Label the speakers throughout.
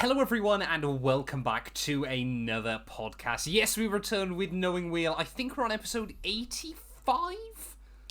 Speaker 1: Hello everyone and welcome back to another podcast. Yes, we return with Knowing Wheel. I think we're on episode 85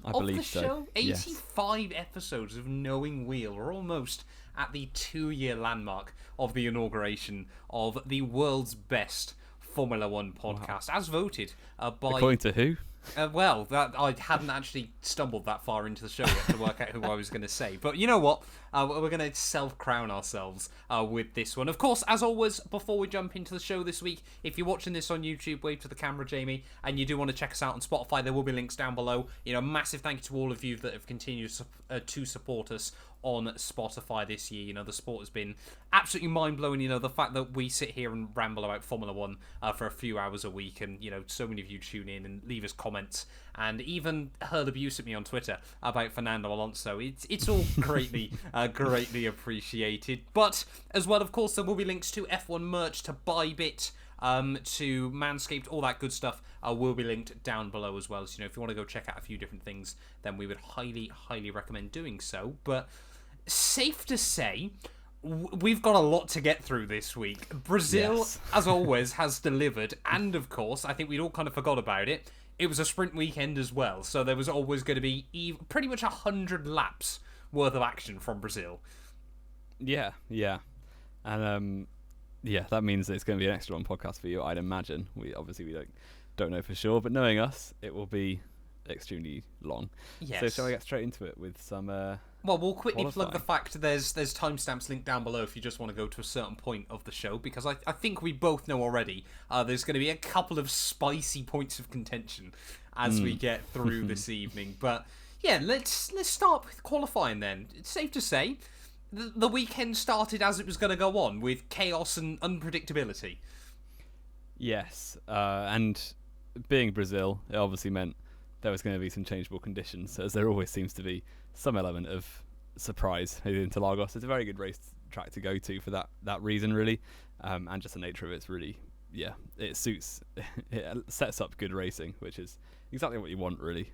Speaker 1: of the show. 85 episodes of Knowing Wheel. We're almost at the 2-year landmark of the inauguration of the world's best Formula One podcast, as voted by...
Speaker 2: According to who?
Speaker 1: That I hadn't actually stumbled that far into the show yet to work out who I was going to say. But you know what? We're going to self-crown ourselves with this one. Of course, as always, before we jump into the show this week, if you're watching this on YouTube, wave to the camera, Jamie, and you do want to check us out on Spotify, there will be links down below. You know, massive thank you to all of you that have continued to support us on Spotify this year. You know, the sport has been absolutely mind-blowing. You know, the fact that we sit here and ramble about Formula One for a few hours a week, and, you know, so many of you tune in and leave us comments and even hurl abuse at me on Twitter about Fernando Alonso. It's all greatly appreciated. But as well, of course, there will be links to F1 merch, to Bybit, to Manscaped, all that good stuff will be linked down below as well. So, you know, if you want to go check out a few different things, then we would highly recommend doing so. But safe to say, we've got a lot to get through this week. Brazil, yes, as always, has delivered. And, of course, I think we'd all kind of forgot about it. It was a sprint weekend as well. So there was always going to be pretty much 100 laps worth of action from Brazil.
Speaker 2: Yeah. And, that means it's going to be an extra long podcast for you, I'd imagine. We don't know for sure, but knowing us, it will be extremely long.
Speaker 1: Yes.
Speaker 2: So shall I get straight into it with some...
Speaker 1: Well, we'll quickly plug the fact there's timestamps linked down below if you just want to go to a certain point of the show, because I think we both know already there's going to be a couple of spicy points of contention as we get through this evening. But yeah, let's start with qualifying then. It's safe to say the weekend started as it was going to go on, with chaos and unpredictability.
Speaker 2: Yes, and being Brazil, it obviously meant there was going to be some changeable conditions, as there always seems to be some element of surprise in Interlagos. It's a very good race track to go to for that reason, really, and just the nature of it's really, it sets up good racing, which is exactly what you want, really,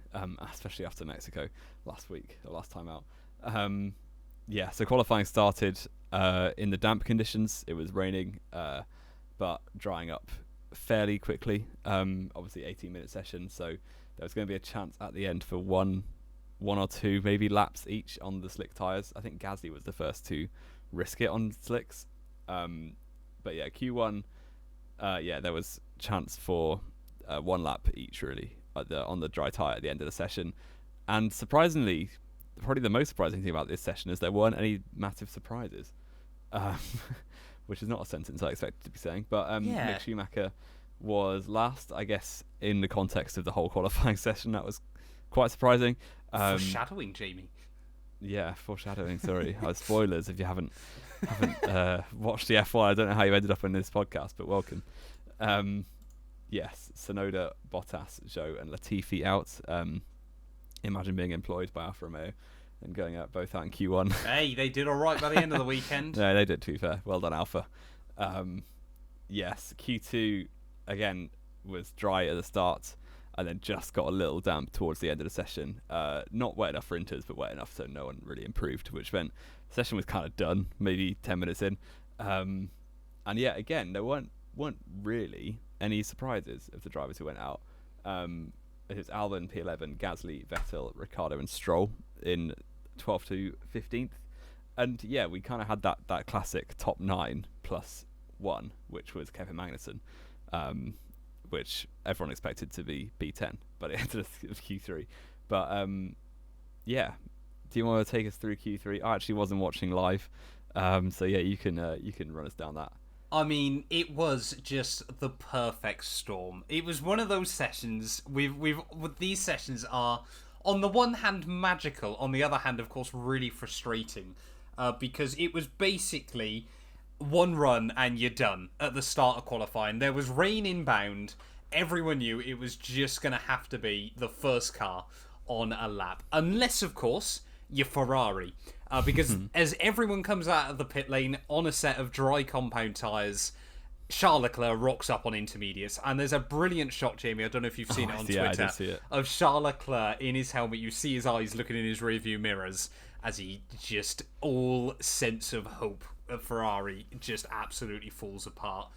Speaker 2: especially after Mexico last time out. So qualifying started in the damp conditions. It was raining, but drying up fairly quickly. Obviously 18-minute session, so there was going to be a chance at the end for one or two maybe laps each on the slick tyres. I think Gasly was the first to risk it on slicks. But yeah, Q1, there was chance for one lap each, really, on the dry tyre at the end of the session. And surprisingly, probably the most surprising thing about this session is there weren't any massive surprises, which is not a sentence I expected to be saying. But Mick Schumacher was last, I guess, in the context of the whole qualifying session. That was quite surprising.
Speaker 1: Foreshadowing, Jamie.
Speaker 2: Yeah, foreshadowing. Sorry, spoilers if you haven't watched the F1. I don't know how you ended up on this podcast, but welcome. Yes, Tsunoda, Bottas, Zhou, and Latifi out. Imagine being employed by Alfa Romeo and going out both out in Q1.
Speaker 1: Hey, they did all right by the end of the weekend.
Speaker 2: No, they did, to be fair. Well done, Alfa. Yes, Q2 again was dry at the start, and then just got a little damp towards the end of the session. Not wet enough for inters, but wet enough so no one really improved, which meant the session was kind of done, maybe 10 minutes in. And yeah, again, there weren't really any surprises of the drivers who went out. It was Albon, P11, Gasly, Vettel, Ricciardo, and Stroll in 12th to 15th. And yeah, we kind of had that classic top 9 plus 1, which was Kevin Magnussens, which everyone expected to be P10, but it ended up Q3. But do you want to take us through Q3? I actually wasn't watching live, so yeah, you can run us down that.
Speaker 1: I mean, it was just the perfect storm. It was one of those sessions. These sessions are, on the one hand, magical. On the other hand, of course, really frustrating, because it was basically one run and you're done at the start of qualifying. There was rain inbound. Everyone knew it was just going to have to be the first car on a lap, unless, of course, you're Ferrari. Because as everyone comes out of the pit lane on a set of dry compound tyres, Charles Leclerc rocks up on intermediates. And there's a brilliant shot, Jamie, I don't know if you've seen it on Twitter,
Speaker 2: I did see it,
Speaker 1: of Charles Leclerc in his helmet. You see his eyes looking in his rearview mirrors as he just, all sense of hope Ferrari just absolutely falls apart.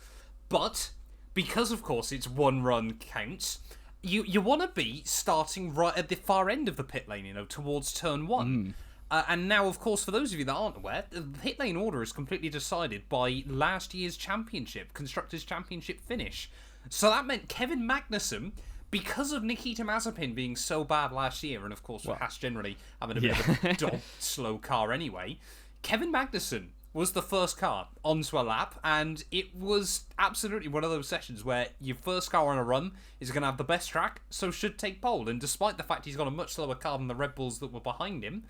Speaker 1: But because, of course, it's one run counts, you want to be starting right at the far end of the pit lane, towards turn one. And now, of course, for those of you that aren't aware, the pit lane order is completely decided by last year's Constructors' Championship finish. So that meant Kevin Magnussen, because of Nikita Mazepin being so bad last year, and of course, Haas generally having a bit of a dog, slow car anyway, Kevin Magnussen was the first car onto a lap, and it was absolutely one of those sessions where your first car on a run is going to have the best track, so should take pole. And despite the fact he's got a much slower car than the Red Bulls that were behind him,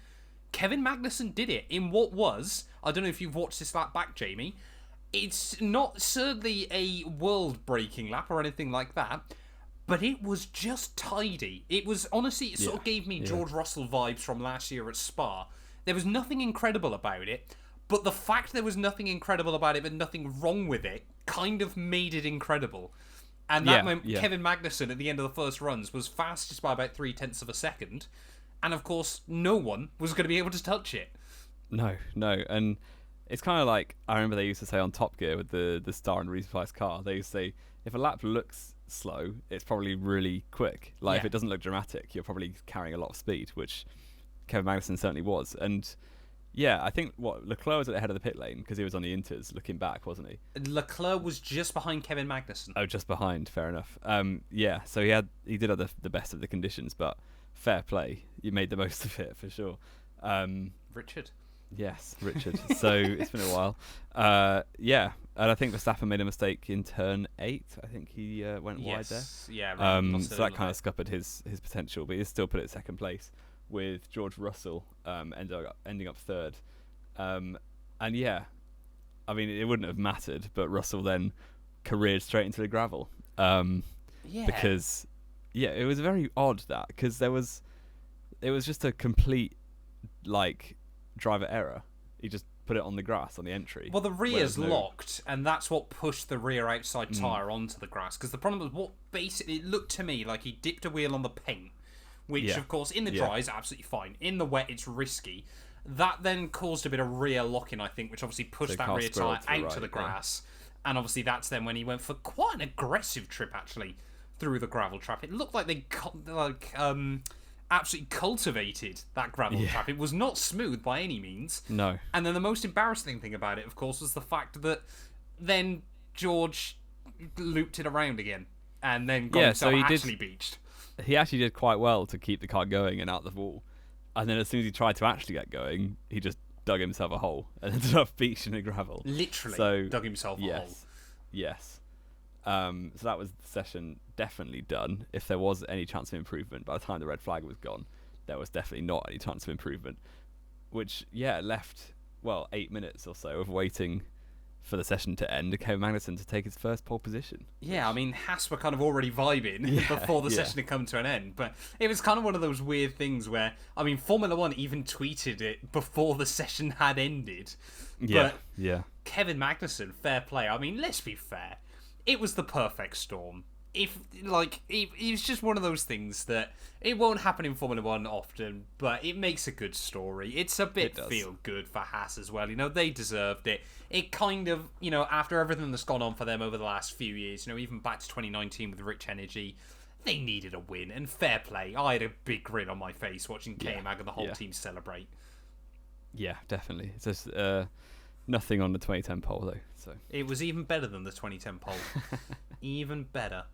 Speaker 1: Kevin Magnussen did it in what was, I don't know if you've watched this lap back, Jamie, it's not certainly a world-breaking lap or anything like that, but it was just tidy. It was, honestly, it sort of gave me George Russell vibes from last year at Spa. There was nothing incredible about it, but the fact there was nothing incredible about it but nothing wrong with it kind of made it incredible. And that meant Kevin Magnussen at the end of the first runs was fastest by about 0.3 of a second. And of course, no one was going to be able to touch it.
Speaker 2: No. And it's kind of like, I remember they used to say on Top Gear with the Star and Resupply's car, they used to say, if a lap looks slow, it's probably really quick. Like, if it doesn't look dramatic, you're probably carrying a lot of speed, which Kevin Magnussen certainly was. And yeah, I think Leclerc was at the head of the pit lane because he was on the inters looking back, wasn't he?
Speaker 1: Leclerc was just behind Kevin Magnussen.
Speaker 2: Oh, just behind. Fair enough. So he did have the best of the conditions, but fair play. You made the most of it for sure.
Speaker 1: Richard.
Speaker 2: Yes, Richard. So it's been a while. And I think Verstappen made a mistake in turn 8. I think he went wide there.
Speaker 1: Yeah.
Speaker 2: So that kind of scuppered his potential, but he still put it second place, with George Russell ending up third. And yeah, I mean, it wouldn't have mattered, but Russell then careered straight into the gravel. Because it was very odd because it was just a complete driver error. He just put it on the grass on the entry.
Speaker 1: Well, the rear's locked, and that's what pushed the rear outside tyre onto the grass. Because the problem was, it looked to me like he dipped a wheel on the paint, which, of course, in the dry is absolutely fine. In the wet, it's risky. That then caused a bit of rear locking, I think, which obviously pushed that rear tyre out to the grass. And obviously that's then when he went for quite an aggressive trip, actually, through the gravel trap. It looked like they absolutely cultivated that gravel trap. It was not smooth by any means.
Speaker 2: No.
Speaker 1: And then the most embarrassing thing about it, of course, was the fact that then George looped it around again and then got himself beached.
Speaker 2: He actually did quite well to keep the car going and out the wall. And then as soon as he tried to actually get going, he just dug himself a hole and ended up beached in the gravel.
Speaker 1: Literally dug himself a hole.
Speaker 2: Yes. So that was the session definitely done. If there was any chance of improvement, by the time the red flag was gone, there was definitely not any chance of improvement. Which, left, 8 minutes or so of waiting for the session to end to Kevin Magnussen to take his first pole position.
Speaker 1: Yeah, I mean, Haas were kind of already vibing before the session had come to an end. But it was kind of one of those weird things where, I mean, Formula One even tweeted it before the session had ended. But Kevin Magnussen, fair play. I mean, let's be fair. It was the perfect storm. It was just one of those things that it won't happen in Formula One often, but it makes a good story. It's a bit feel good for Haas as well. They deserved it. It kind of, after everything that's gone on for them over the last few years, even back to 2019 with Rich Energy, they needed a win. And fair play. I had a big grin on my face watching Kmag and the whole team celebrate. Yeah,
Speaker 2: definitely. It's just nothing on the 2010 pole though. So
Speaker 1: it was even better than the 2010 pole. Even better.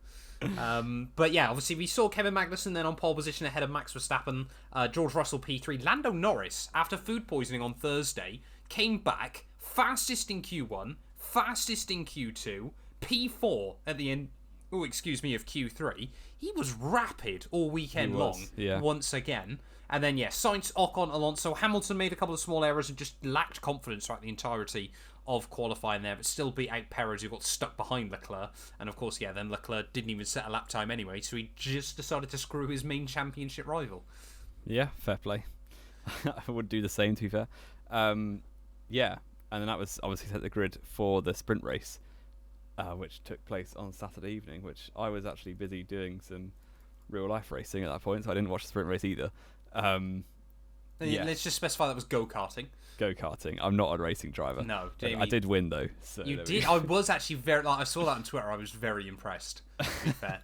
Speaker 1: But yeah, obviously we saw Kevin Magnussen then on pole position ahead of Max Verstappen, George Russell P3. Lando Norris, after food poisoning on Thursday, came back fastest in Q1, fastest in Q2, P4 at the end of Q3. He was rapid all weekend long, once again. And then, Sainz, Ocon, Alonso. Hamilton made a couple of small errors and just lacked confidence throughout the entirety of qualifying there, but still beat out Perez, who got stuck behind Leclerc. And of course, then Leclerc didn't even set a lap time anyway, so he just decided to screw his main championship rival.
Speaker 2: Yeah, fair play. I would do the same, to be fair. And then that was obviously set the grid for the sprint race, which took place on Saturday evening, which I was actually busy doing some real-life racing at that point, so I didn't watch the sprint race either. Yes.
Speaker 1: Let's just specify that was go-karting.
Speaker 2: Go-karting. I'm not a racing driver.
Speaker 1: No, Jamie.
Speaker 2: I did win though. So
Speaker 1: You did. I was actually very. I saw that on Twitter. I was very impressed. To be fair.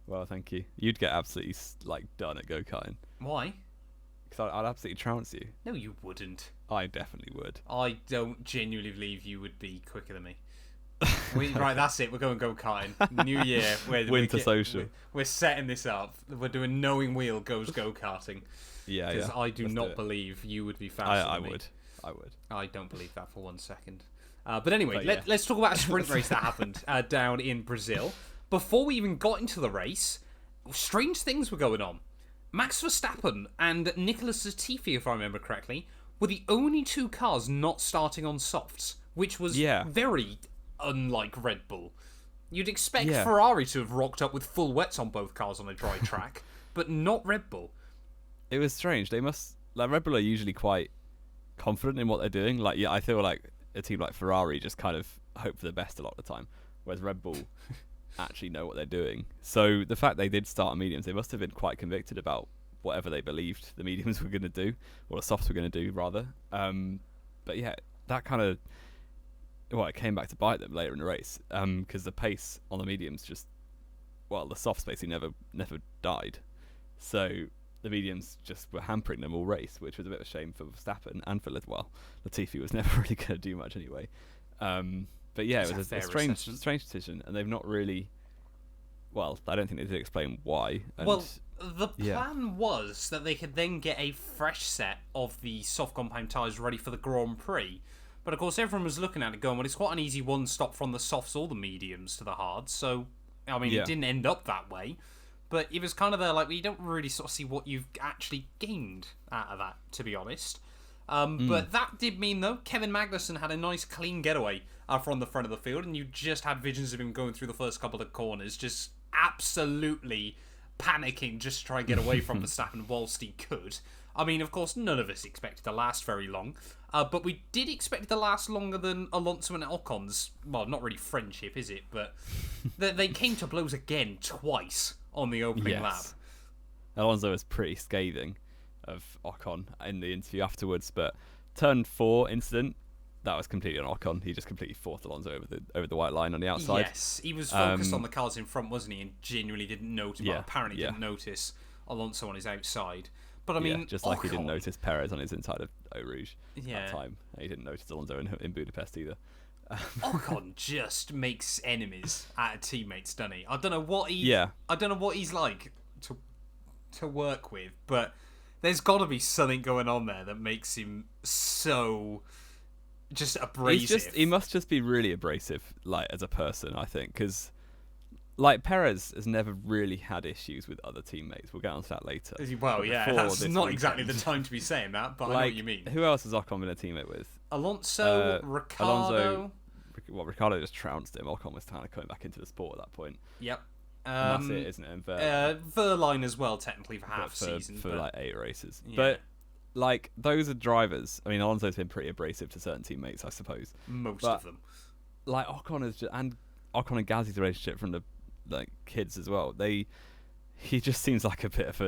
Speaker 2: Well, thank you. You'd get absolutely done at go-karting.
Speaker 1: Why?
Speaker 2: Because I'd absolutely trounce you.
Speaker 1: No, you wouldn't.
Speaker 2: I definitely would.
Speaker 1: I don't genuinely believe you would be quicker than me. Right, that's it. We're going go-karting. New year.
Speaker 2: Winter social.
Speaker 1: We're setting this up. We're doing knowing wheel goes go-karting.
Speaker 2: Yeah,
Speaker 1: Because I do not believe you would be faster than me.
Speaker 2: I would.
Speaker 1: I don't believe that for 1 second. But anyway, let's talk about a sprint race that happened down in Brazil. Before we even got into the race, strange things were going on. Max Verstappen and Nicholas Latifi, if I remember correctly, were the only two cars not starting on softs, which was very unlike Red Bull. You'd expect Ferrari to have rocked up with full wets on both cars on a dry track, but not Red Bull.
Speaker 2: It was strange. They must Red Bull are usually quite confident in what they're doing. I feel like a team like Ferrari just kind of hope for the best a lot of the time, whereas Red Bull actually know what they're doing. So the fact they did start on mediums, they must have been quite convicted about whatever they believed the mediums were going to do, or the softs were going to do rather. But yeah, that kind of it came back to bite them later in the race, because the pace on the mediums the softs basically never died. So the mediums just were hampering them all race, which was a bit of a shame for Verstappen and for Latifi was never really going to do much anyway. But yeah, it was a strange decision, and they've not really. Well, I don't think they did explain why.
Speaker 1: The plan was that they could then get a fresh set of the soft compound tyres ready for the Grand Prix. But of course, everyone was looking at it going, well, it's quite an easy one stop from the softs or the mediums to the hards. So, I mean, it didn't end up that way. But it was kind of there, like, you don't really sort of see what you've actually gained out of that, to be honest. But that did mean, though, Kevin Magnussens had a nice clean getaway from the front of the field, and you just had visions of him going through the first couple of corners, just absolutely panicking just to try and get away from Verstappen whilst he could. I mean, of course, none of us expected to last very long, but we did expect it to last longer than Alonso and Ocon's, well, not really friendship, is it? But they came to blows again twice on the opening lap.
Speaker 2: Alonso was pretty scathing of Ocon in the interview afterwards, but turn 4 incident, that was completely on Ocon. He just completely forced Alonso over the white line on the outside.
Speaker 1: Yes, he was focused on the cars in front, wasn't he? And genuinely didn't notice. Well, apparently didn't notice Alonso on his outside. But I mean,
Speaker 2: just like he didn't notice Perez on his inside of Eau Rouge that time. And he didn't notice Alonso in Budapest either.
Speaker 1: Ocon just makes enemies out of teammates, doesn't he? I don't know what he's like to work with, but there's got to be something going on there that makes him so just abrasive.
Speaker 2: He must just be really abrasive, like, as a person, I think, because like Perez has never really had issues with other teammates. We'll get onto that later.
Speaker 1: Well, yeah, that's not exactly the time to be saying that, but I know what you mean.
Speaker 2: Who else has Ocon been a teammate with?
Speaker 1: Alonso, Ricciardo.
Speaker 2: Ricciardo just trounced him. Ocon was kind of coming back into the sport at that point.
Speaker 1: Yep.
Speaker 2: And that's it, isn't it? And
Speaker 1: Verline as well, technically, for half season.
Speaker 2: For like 8 races. Yeah. But like, those are drivers. I mean, Alonso's been pretty abrasive to certain teammates, I suppose.
Speaker 1: Most of them.
Speaker 2: Like, Ocon and Gasly's relationship from the kids as well. He just seems like a bit of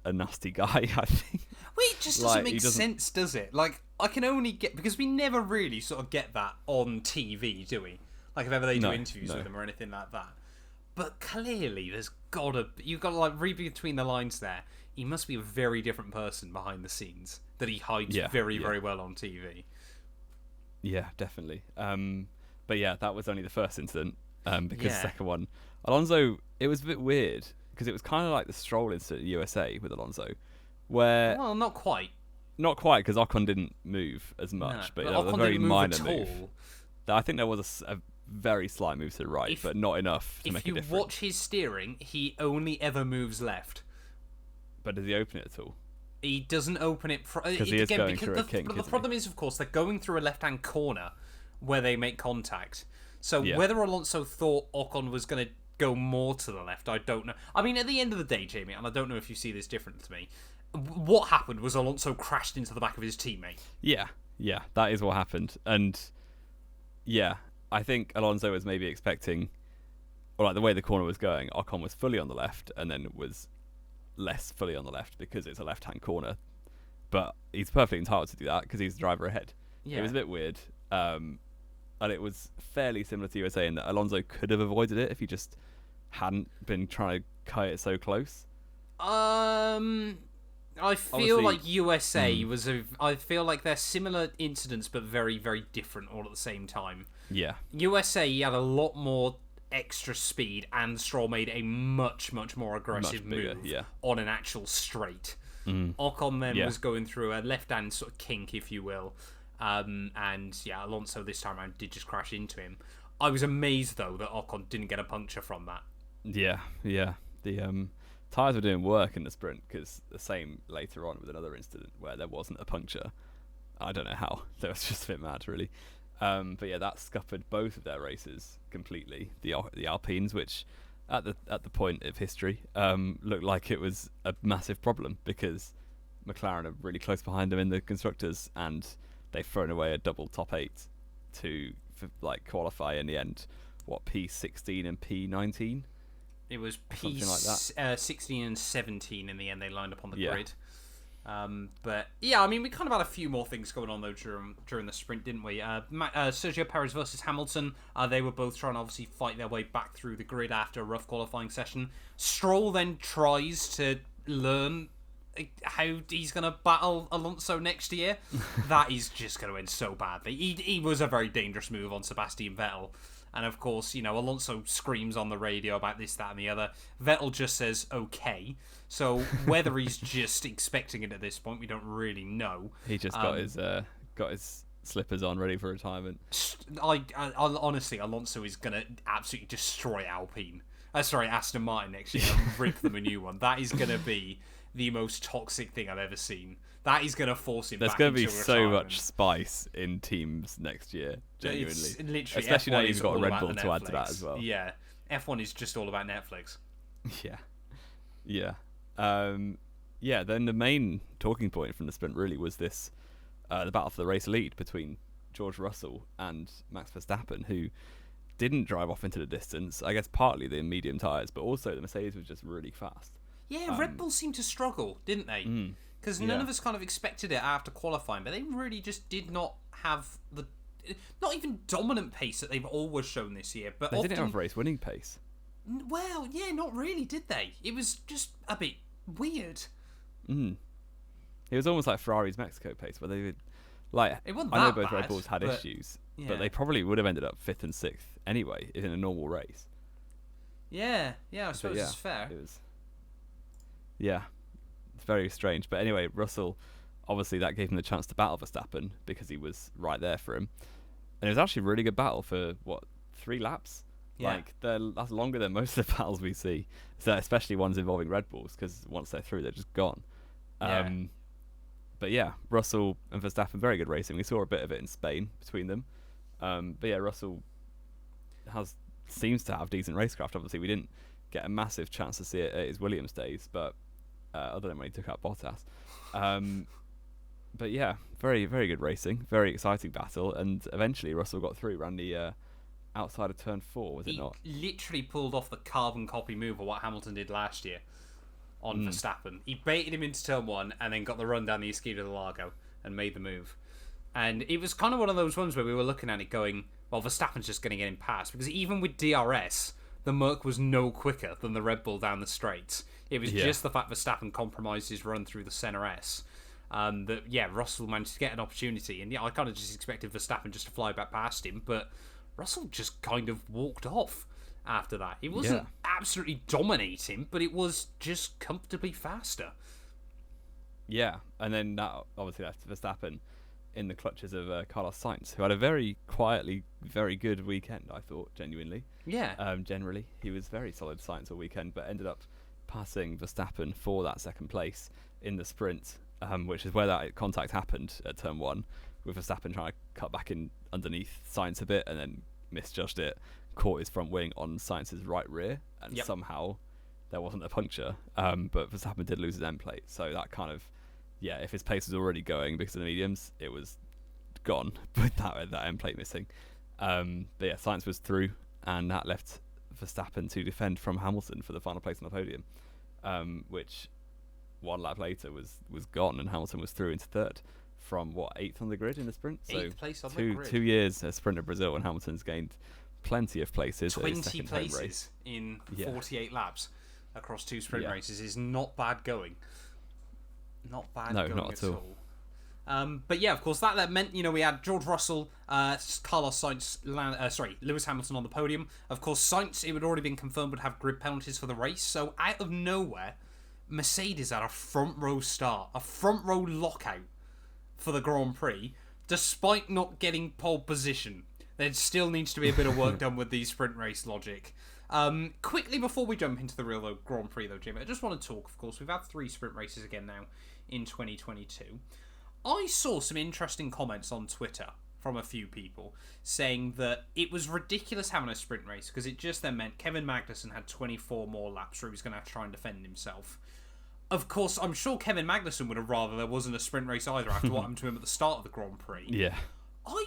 Speaker 2: a nasty guy, I think.
Speaker 1: Well, it just doesn't make sense, does it? Like, I can only get, because we never really sort of get that on TV, do we? Like, if ever they do interviews with him or anything like that. But clearly, you've got to like read between the lines there. He must be a very different person behind the scenes that he hides very well on TV.
Speaker 2: Yeah, definitely. But yeah, that was only the first incident. Because the second one, Alonso, it was a bit weird because it was kind of like the Stroll incident in USA with Alonso, where
Speaker 1: not quite
Speaker 2: because Ocon didn't move as much, but a very minor move. I think there was a very slight move to the right, but not enough to make a difference.
Speaker 1: If you watch his steering, he only ever moves left.
Speaker 2: But does he open it at all?
Speaker 1: He doesn't open it
Speaker 2: because he is going through a kink.
Speaker 1: The problem is, of course, they're going through a left-hand corner where they make contact. So whether Alonso thought Ocon was going to go more to the left, I don't know. I mean, at the end of the day, Jamie, and I don't know if you see this different to me, what happened was Alonso crashed into the back of his teammate. Yeah,
Speaker 2: that is what happened. And yeah, I think Alonso was maybe expecting, or like the way the corner was going, Ocon was fully on the left and then was less fully on the left because it's a left-hand corner. but he's perfectly entitled to do that because he's the driver ahead.
Speaker 1: Yeah.
Speaker 2: It was a bit weird, and it was fairly similar to USA in that Alonso could have avoided it if he just hadn't been trying to kite it so close.
Speaker 1: I feel like USA I feel like they're similar incidents, but very, very different all at the same time.
Speaker 2: Yeah.
Speaker 1: USA, he had a lot more extra speed, and Stroll made a much, much more aggressive
Speaker 2: bigger,
Speaker 1: move
Speaker 2: yeah.
Speaker 1: on an actual straight. Ocon then was going through a left-hand sort of kink, if you will. And yeah, Alonso this time around did just crash into him. I was amazed, though, that Ocon didn't get a puncture from that.
Speaker 2: Yeah. The tyres were doing work in the sprint because the same later on with another incident where there wasn't a puncture. I don't know how. That was just a bit mad, really. But yeah, that scuppered both of their races completely. The Alpines, which at the point of history looked like it was a massive problem because McLaren are really close behind them in the constructors, and they've thrown away a double top 8 to qualify in the end. What, P16 and P19?
Speaker 1: It was
Speaker 2: like that.
Speaker 1: 16 and 17 in the end. They lined up on the grid. But yeah, I mean, we kind of had a few more things going on though during the sprint, didn't we? Sergio Perez versus Hamilton. They were both trying to obviously fight their way back through the grid after a rough qualifying session. Stroll then tries to learn how he's going to battle Alonso next year. That is just going to end so badly. He was a very dangerous move on Sebastian Vettel. And of course, Alonso screams on the radio about this, that, and the other. Vettel just says, okay. So whether he's just expecting it at this point, we don't really know.
Speaker 2: He just got his slippers on, ready for retirement.
Speaker 1: I honestly, Alonso is going to absolutely destroy Aston Martin next year and rip them a new one. That is going to be the most toxic thing I've ever seen. That is going to force him.
Speaker 2: There's
Speaker 1: going
Speaker 2: to be so much spice in teams next year, genuinely.
Speaker 1: It's literally,
Speaker 2: especially
Speaker 1: F1
Speaker 2: now you've got a Red Bull
Speaker 1: to
Speaker 2: add to that as well.
Speaker 1: Yeah, F1 is just all about Netflix.
Speaker 2: Yeah. Then the main talking point from the sprint really was this: the battle for the race lead between George Russell and Max Verstappen, who didn't drive off into the distance. I guess partly the medium tyres, but also the Mercedes was just really fast.
Speaker 1: Yeah, Red Bull seemed to struggle, didn't they? Because none of us kind of expected it after qualifying, but they really just did not have not even dominant pace that they've always shown this year. But
Speaker 2: they didn't have race-winning pace.
Speaker 1: Well, yeah, not really, did they? It was just a bit weird.
Speaker 2: It was almost like Ferrari's Mexico pace, where they would,
Speaker 1: it wasn't
Speaker 2: I know
Speaker 1: that
Speaker 2: both
Speaker 1: bad,
Speaker 2: Red Bulls had issues,
Speaker 1: yeah.
Speaker 2: but they probably would have ended up 5th and 6th anyway in a normal race.
Speaker 1: Yeah, I suppose it's fair.
Speaker 2: It was. Yeah, it's very strange. But anyway, Russell, obviously that gave him the chance to battle Verstappen because he was right there for him. And it was actually a really good battle for, 3 laps?
Speaker 1: Yeah.
Speaker 2: That's longer than most of the battles we see. So especially ones involving Red Bulls, because once they're through, they're just gone. But yeah, Russell and Verstappen, very good racing. We saw a bit of it in Spain between them. But yeah, Russell seems to have decent racecraft. Obviously, we didn't get a massive chance to see it at his Williams days, but other than when he took out Bottas. But yeah, very, very good racing, very exciting battle, and eventually Russell got through, ran the outside of turn 4, was it not?
Speaker 1: He literally pulled off the carbon copy move of what Hamilton did last year on Verstappen. He baited him into turn 1 and then got the run down the Esquina de Largo and made the move. And it was kind of one of those ones where we were looking at it going, well, Verstappen's just going to get him past, because even with DRS, the Merc was no quicker than the Red Bull down the straights. It was just the fact Verstappen compromised his run through the center S. Russell managed to get an opportunity, and I kind of just expected Verstappen just to fly back past him, but Russell just kind of walked off after that. It wasn't absolutely dominating, but it was just comfortably faster.
Speaker 2: Yeah, and then that obviously left Verstappen in the clutches of Carlos Sainz, who had a very quietly, very good weekend, I thought, genuinely.
Speaker 1: Yeah.
Speaker 2: Generally, he was very solid Sainz all weekend, but ended up passing Verstappen for that second place in the sprint, which is where that contact happened at turn 1, with Verstappen trying to cut back in underneath Sainz a bit and then misjudged it, caught his front wing on Sainz's right rear, and somehow there wasn't a puncture, but Verstappen did lose his end plate, so that kind of, if his pace was already going because of the mediums, it was gone with that end plate missing. Sainz was through, and that left Verstappen to defend from Hamilton for the final place on the podium, which one lap later was gone, and Hamilton was through into third from 8th on the grid in the sprint. So
Speaker 1: 8th place on the grid.
Speaker 2: 2 years a sprint of Brazil, and Hamilton's gained plenty of places.
Speaker 1: 20 places in 48 laps across 2 sprint races is not bad going. Not bad going
Speaker 2: not
Speaker 1: at all. But yeah, of course, that meant, we had George Russell, Carlos Sainz, Lewis Hamilton on the podium. Of course, Sainz, it had already been confirmed, would have grid penalties for the race. So out of nowhere, Mercedes had a front row start, a front row lockout for the Grand Prix, despite not getting pole position. There still needs to be a bit of work done with the sprint race logic. Quickly before we jump into the real Grand Prix, though, Jimmy, I just want to talk, of course, we've had 3 sprint races again now in 2022. I saw some interesting comments on Twitter from a few people saying that it was ridiculous having a sprint race because it just then meant Kevin Magnussen had 24 more laps where he was going to have to try and defend himself. Of course, I'm sure Kevin Magnussen would have rather there wasn't a sprint race either after what happened to him at the start of the Grand Prix.
Speaker 2: Yeah.
Speaker 1: I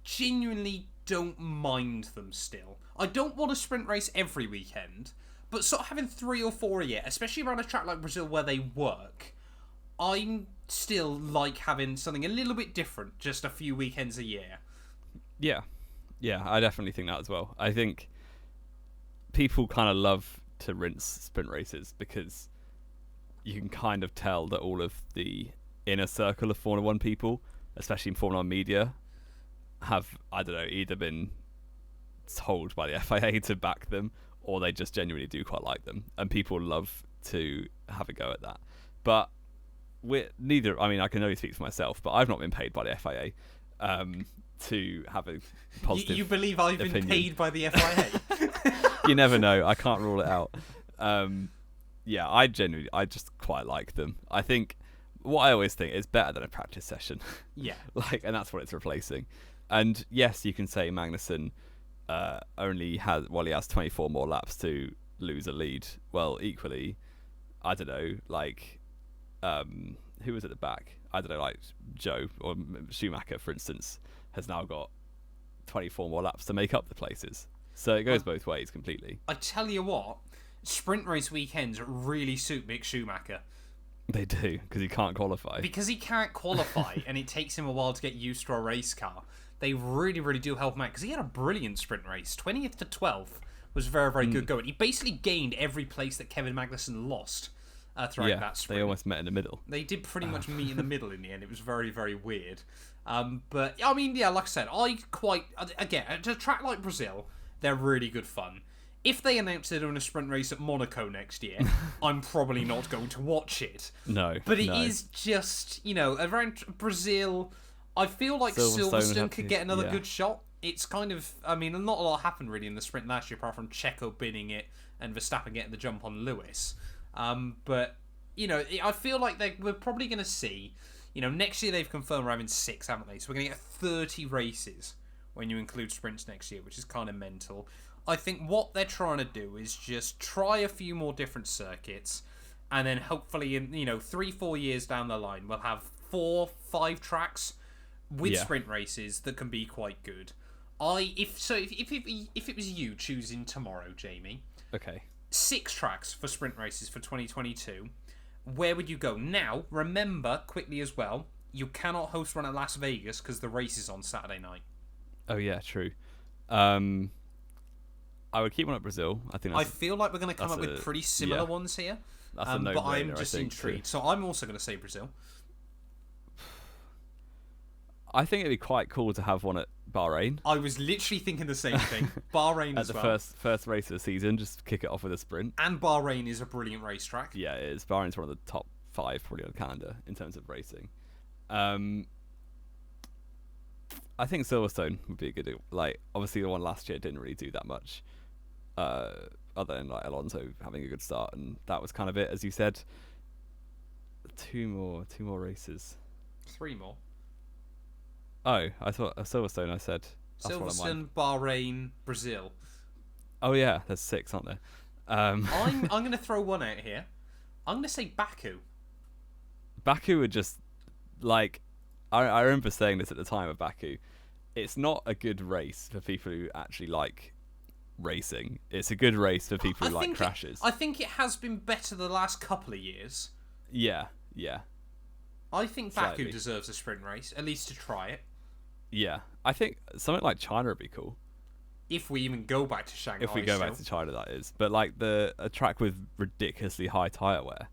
Speaker 1: genuinely don't mind them still. I don't want a sprint race every weekend, but sort of having 3 or 4 a year, especially around a track like Brazil where they work, I still like having something a little bit different just a few weekends a year.
Speaker 2: Yeah, I definitely think that as well. I think people kind of love to rinse sprint races because you can kind of tell that all of the inner circle of Formula 1 people, especially in Formula 1 media, have, I don't know, either been told by the FIA to back them or they just genuinely do quite like them. And people love to have a go at that. But we're neither, I mean, I can only speak for myself, but I've not been paid by the FIA to have a positive
Speaker 1: You believe I've
Speaker 2: opinion.
Speaker 1: been paid by the FIA?
Speaker 2: You never know. I can't rule it out. Yeah, I just quite like them. I think what I always think is better than a practice session.
Speaker 1: Yeah.
Speaker 2: And that's what it's replacing. And yes, you can say Magnussen he has 24 more laps to lose a lead. Well, equally, I don't know, who was at the back? I don't know, like Joe or Schumacher, for instance, has now got 24 more laps to make up the places. So it goes both ways completely.
Speaker 1: I tell you what, sprint race weekends really suit Mick Schumacher.
Speaker 2: They do, because he can't qualify.
Speaker 1: Because he can't qualify, and it takes him a while to get used to a race car. They really, really do help him out, because he had a brilliant sprint race. 20th to 12th was very, very good going. He basically gained every place that Kevin Magnussen lost throughout that sprint.
Speaker 2: They almost met in the middle.
Speaker 1: They did pretty much meet in the middle in the end. It was very, very weird. But, I mean, yeah, like I said, again, at a track like Brazil, they're really good fun. If they announce they're doing a sprint race at Monaco next year, I'm probably not going to watch it.
Speaker 2: No.
Speaker 1: But it is just, around Brazil, I feel like Silverstone could get another good shot. It's kind of, I mean, not a lot happened really in the sprint last year, apart from Checo binning it and Verstappen getting the jump on Lewis. But, I feel like we're probably going to see, next year they've confirmed we're having 6, haven't they? So we're going to get 30 races when you include sprints next year, which is kind of mental. I think what they're trying to do is just try a few more different circuits, and then hopefully in 3-4 years down the line we'll have 4-5 tracks with sprint races that can be quite good. If it was you choosing tomorrow, Jamie,
Speaker 2: okay,
Speaker 1: 6 tracks for sprint races for 2022, where would you go? Now remember quickly as well, you cannot host one at Las Vegas because the race is on Saturday night.
Speaker 2: Oh yeah, true. I would keep one at Brazil. I
Speaker 1: feel like we're going to come up with pretty similar ones here.
Speaker 2: That's a no-brainer,
Speaker 1: but I'm just intrigued. So I'm also going to say Brazil.
Speaker 2: I think it'd be quite cool to have one at Bahrain.
Speaker 1: I was literally thinking the same thing. Bahrain as well.
Speaker 2: At the first race of the season, just kick it off with a sprint.
Speaker 1: And Bahrain is a brilliant racetrack.
Speaker 2: Yeah, it is. Bahrain's one of the top 5 probably on the calendar in terms of racing. I think Silverstone would be a good. Obviously the one last year didn't really do that much, other than Alonso having a good start, and that was kind of it, as you said. Two more races.
Speaker 1: 3 more.
Speaker 2: Oh, I thought Silverstone. I said that's
Speaker 1: Silverstone, Bahrain, Brazil.
Speaker 2: Oh yeah, there's 6, aren't there?
Speaker 1: I'm going to throw one out here. I'm going to say Baku.
Speaker 2: Baku would just I remember saying this at the time of Baku. It's not a good race for people who actually like racing. It's a good race for people who like crashes.
Speaker 1: I think it has been better the last couple of years.
Speaker 2: Yeah.
Speaker 1: I think Baku
Speaker 2: Slightly.
Speaker 1: deserves a sprint race, at least to try it.
Speaker 2: Yeah. I think something like China would be cool.
Speaker 1: If we even go back to Shanghai.
Speaker 2: If we go back to China, that is. But like a track with ridiculously high tyre wear.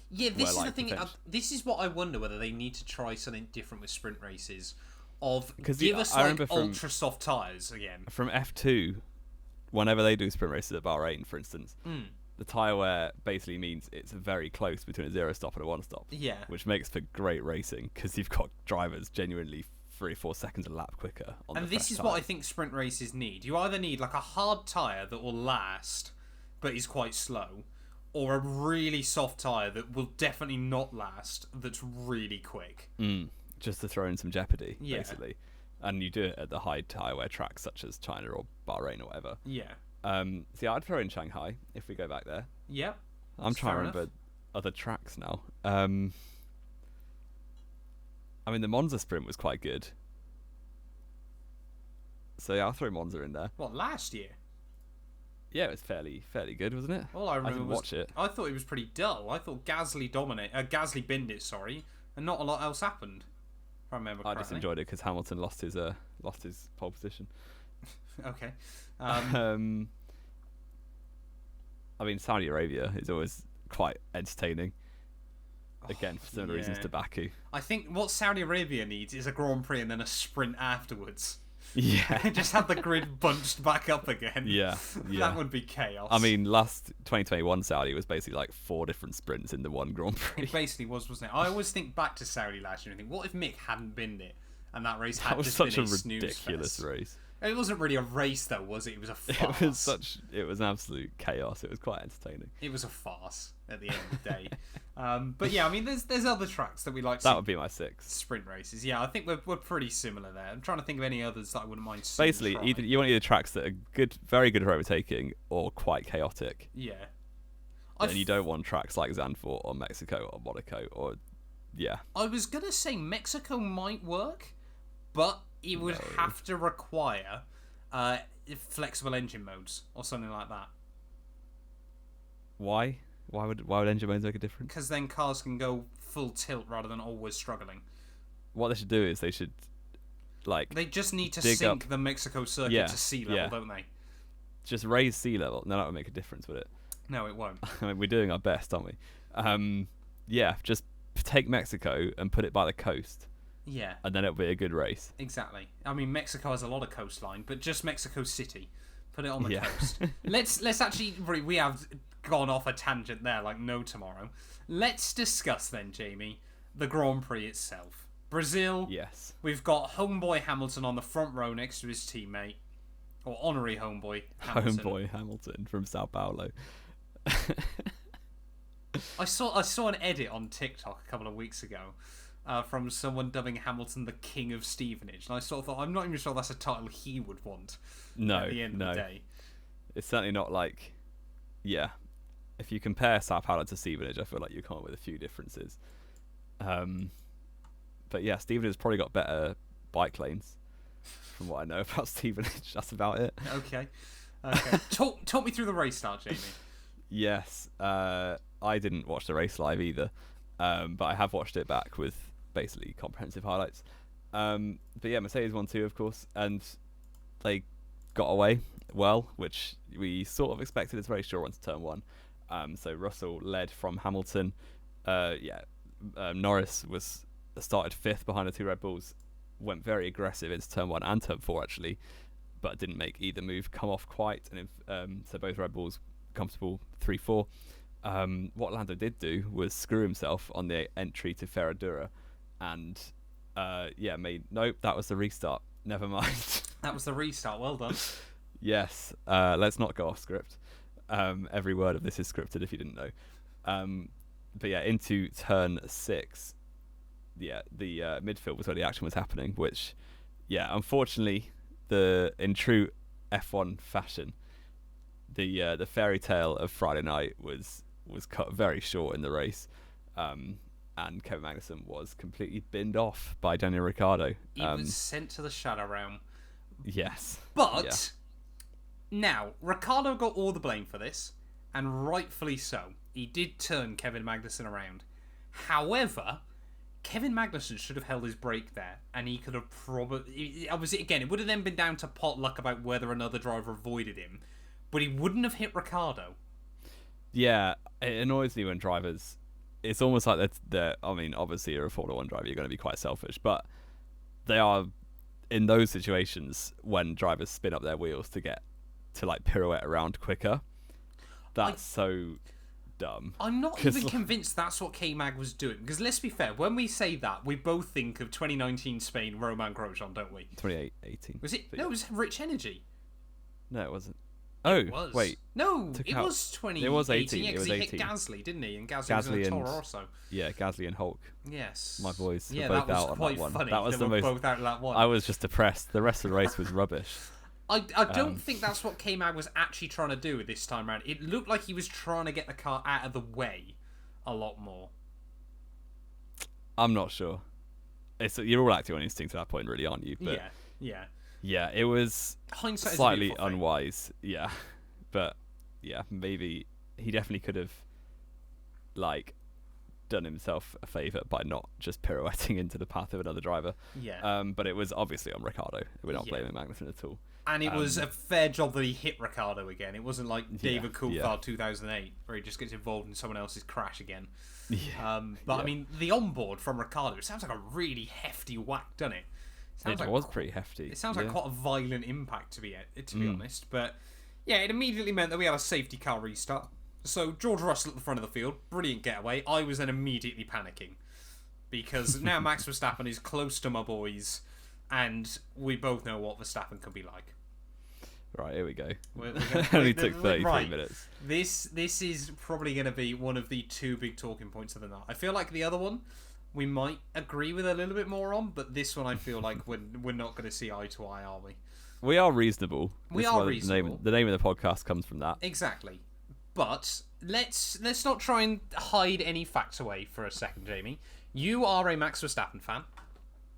Speaker 1: Yeah, this is
Speaker 2: like,
Speaker 1: the thing.
Speaker 2: potential-
Speaker 1: This is what I wonder whether they need to try something different with sprint races. Of
Speaker 2: 'Cause
Speaker 1: give
Speaker 2: the-
Speaker 1: us
Speaker 2: I
Speaker 1: like
Speaker 2: remember from-
Speaker 1: ultra soft tyres again.
Speaker 2: From F2, whenever they do sprint races at Bahrain, for instance, the tyre wear basically means it's very close between a 0 stop and a 1 stop.
Speaker 1: Yeah.
Speaker 2: Which makes for great racing because you've got drivers genuinely 3 or 4 seconds a lap quicker on
Speaker 1: And
Speaker 2: the
Speaker 1: this
Speaker 2: fresh
Speaker 1: is
Speaker 2: tyre.
Speaker 1: what I think sprint races need. You either need like a hard tyre that will last but is quite slow, or a really soft tyre that will definitely not last that's really quick.
Speaker 2: Just to throw in some jeopardy,
Speaker 1: Yeah.
Speaker 2: basically. And you do it at the high tyre wear tracks such as China or Bahrain or whatever.
Speaker 1: Yeah.
Speaker 2: So yeah, I'd throw in Shanghai if we go back there.
Speaker 1: Yep.
Speaker 2: I'm trying to remember other tracks now. I mean, the Monza sprint was quite good. So yeah, I'll throw Monza in there.
Speaker 1: What, last year?
Speaker 2: Yeah, it was fairly good, wasn't it?
Speaker 1: All I remember
Speaker 2: didn't
Speaker 1: was
Speaker 2: watch it.
Speaker 1: I thought it was pretty dull. I thought Gasly binned it, sorry, and not a lot else happened. If I remember
Speaker 2: I
Speaker 1: correctly.
Speaker 2: just enjoyed it because Hamilton lost his pole position.
Speaker 1: Okay.
Speaker 2: I mean, Saudi Arabia is always quite entertaining. Again, for similar reasons
Speaker 1: yeah.
Speaker 2: to Baku.
Speaker 1: I think what Saudi Arabia needs is a Grand Prix and then a sprint afterwards.
Speaker 2: Yeah.
Speaker 1: Just have the grid bunched back up again.
Speaker 2: Yeah.
Speaker 1: That would be chaos.
Speaker 2: I mean, last 2021 Saudi was basically like 4 different sprints in the one Grand Prix.
Speaker 1: It basically was, wasn't it? I always think back to Saudi last year and think, what if Mick hadn't binned it and that race had
Speaker 2: That was
Speaker 1: just
Speaker 2: such
Speaker 1: been
Speaker 2: a
Speaker 1: snooze
Speaker 2: ridiculous
Speaker 1: fest?
Speaker 2: race.
Speaker 1: It wasn't really a race though, was it? It was a farce.
Speaker 2: It was an absolute chaos. It was quite entertaining.
Speaker 1: It was a farce at the end of the day. But yeah, I mean, there's other tracks that we like.
Speaker 2: That would be my 6.
Speaker 1: Sprint races. Yeah, I think we're pretty similar there. I'm trying to think of any others that I wouldn't mind seeing.
Speaker 2: Basically,
Speaker 1: try.
Speaker 2: you want either tracks that are good, very good for overtaking, or quite chaotic.
Speaker 1: Yeah.
Speaker 2: And you don't want tracks like Zandvoort or Mexico or Monaco or
Speaker 1: I was gonna say Mexico might work, but it would have to require flexible engine modes or something like that.
Speaker 2: Why? Why would engine modes make a difference?
Speaker 1: Because then cars can go full tilt rather than always struggling.
Speaker 2: What they should do is they should
Speaker 1: They just need to
Speaker 2: dig
Speaker 1: sync
Speaker 2: up-
Speaker 1: the Mexico circuit to sea level, don't they?
Speaker 2: just raise sea level. No, that would make a difference, would it?
Speaker 1: No, it won't.
Speaker 2: I mean, we're doing our best, aren't we? Just take Mexico and put it by the coast,
Speaker 1: Yeah,
Speaker 2: and then it'll be a good race.
Speaker 1: exactly. I mean, Mexico has a lot of coastline, but just Mexico City. Put it on the
Speaker 2: Yeah.
Speaker 1: coast. Let's actually... We have gone off a tangent there like no tomorrow. Let's discuss then, Jamie, the Grand Prix itself. Brazil.
Speaker 2: Yes.
Speaker 1: We've got homeboy Hamilton on the front row next to his teammate. Or honorary homeboy Hamilton.
Speaker 2: Homeboy Hamilton from Sao Paulo.
Speaker 1: I saw an edit on TikTok a couple of weeks ago from someone dubbing Hamilton the King of Stevenage, and I sort of thought, I'm not even sure that's a title he would want.
Speaker 2: No,
Speaker 1: at the end of the day.
Speaker 2: It's certainly not like, if you compare Sao Paulo to Stevenage, I feel like you come up with a few differences. But yeah, Stevenage has probably got better bike lanes, from what I know about Stevenage. That's about it.
Speaker 1: Okay. Talk me through the race start, Jamie.
Speaker 2: Yes, I didn't watch the race live either, but I have watched it back with basically comprehensive highlights. But yeah, Mercedes won 2, of course, and they got away well, which we sort of expected. It's very short into turn 1. So Russell led from Hamilton. Norris started 5th behind the 2 Red Bulls, went very aggressive into turn 1 and turn 4 actually, but didn't make either move come off quite, and so both Red Bulls comfortable 3-4. What Lando did do was screw himself on the entry to Ferradura, and that was the restart. Never mind.
Speaker 1: That was the restart. Well done.
Speaker 2: Yes. Let's not go off script. Every word of this is scripted if you didn't know. But yeah, into turn 6, the midfield was where the action was happening, which, unfortunately, in true F1 fashion, the fairy tale of Friday night was cut very short in the race, and Kevin Magnussens was completely binned off by Daniel Ricciardo.
Speaker 1: He was sent to the Shadow Realm.
Speaker 2: Yes.
Speaker 1: But now, Ricciardo got all the blame for this, and rightfully so. He did turn Kevin Magnussen around. However, Kevin Magnussen should have held his brake there, and he could have probably... Obviously, again, it would have then been down to pot luck about whether another driver avoided him, but he wouldn't have hit Ricciardo.
Speaker 2: Yeah, it annoys me when drivers... It's almost like they're I mean, obviously you're a Formula 1 driver, you're going to be quite selfish, but they are in those situations when drivers spin up their wheels to get to like pirouette around quicker. That's so dumb.
Speaker 1: I'm not even convinced that's what Kmag was doing, because let's be fair, when we say that, we both think of 2019 Spain Romain Grosjean, don't we?
Speaker 2: 2018.
Speaker 1: Was it? No, it was Rich Energy.
Speaker 2: No, it wasn't. Oh,
Speaker 1: it was.
Speaker 2: Wait.
Speaker 1: No, it was 2018.
Speaker 2: It was 18.
Speaker 1: Yeah, because
Speaker 2: he
Speaker 1: hit Gasly, didn't he? And Gasly was in a Toro Rosso.
Speaker 2: Yeah, Gasly and Hulk.
Speaker 1: Yes.
Speaker 2: My boys
Speaker 1: were
Speaker 2: both
Speaker 1: that was
Speaker 2: out
Speaker 1: quite
Speaker 2: on that one.
Speaker 1: Funny.
Speaker 2: That was
Speaker 1: they
Speaker 2: the
Speaker 1: were
Speaker 2: most.
Speaker 1: both out of that one.
Speaker 2: I was just depressed. The rest of the race was rubbish.
Speaker 1: I don't think that's what Kmag was actually trying to do this time around. It looked like he was trying to get the car out of the way a lot more.
Speaker 2: I'm not sure. You're all acting on instinct at that point, really, aren't you? But yeah. It was
Speaker 1: hindsight
Speaker 2: slightly unwise. Yeah, but yeah, maybe he definitely could have like done himself a favour by not just pirouetting into the path of another driver.
Speaker 1: Yeah.
Speaker 2: But it was obviously on Ricciardo. We're not blaming Magnussen at all.
Speaker 1: And it was a fair job that he hit Ricciardo again. It wasn't like David Coulthard 2008, where he just gets involved in someone else's crash again.
Speaker 2: Yeah.
Speaker 1: I mean, the onboard from Ricciardo, it sounds like a really hefty whack, doesn't it?
Speaker 2: It was pretty hefty.
Speaker 1: It sounds like quite a violent impact, to be honest. But yeah, it immediately meant that we had a safety car restart. So George Russell at the front of the field, brilliant getaway. I was then immediately panicking, because now Max Verstappen is close to my boys, and we both know what Verstappen can be like.
Speaker 2: Right, here we go. It only took 33 minutes.
Speaker 1: This is probably going to be one of the two big talking points of the night. I feel like the other one we might agree with a little bit more on, but this one I feel like we're not going to see eye to eye, are we?
Speaker 2: We are reasonable.
Speaker 1: We are reasonable.
Speaker 2: The name of the podcast comes from that.
Speaker 1: Exactly. But let's not try and hide any facts away for a second, Jamie. You are a Max Verstappen fan.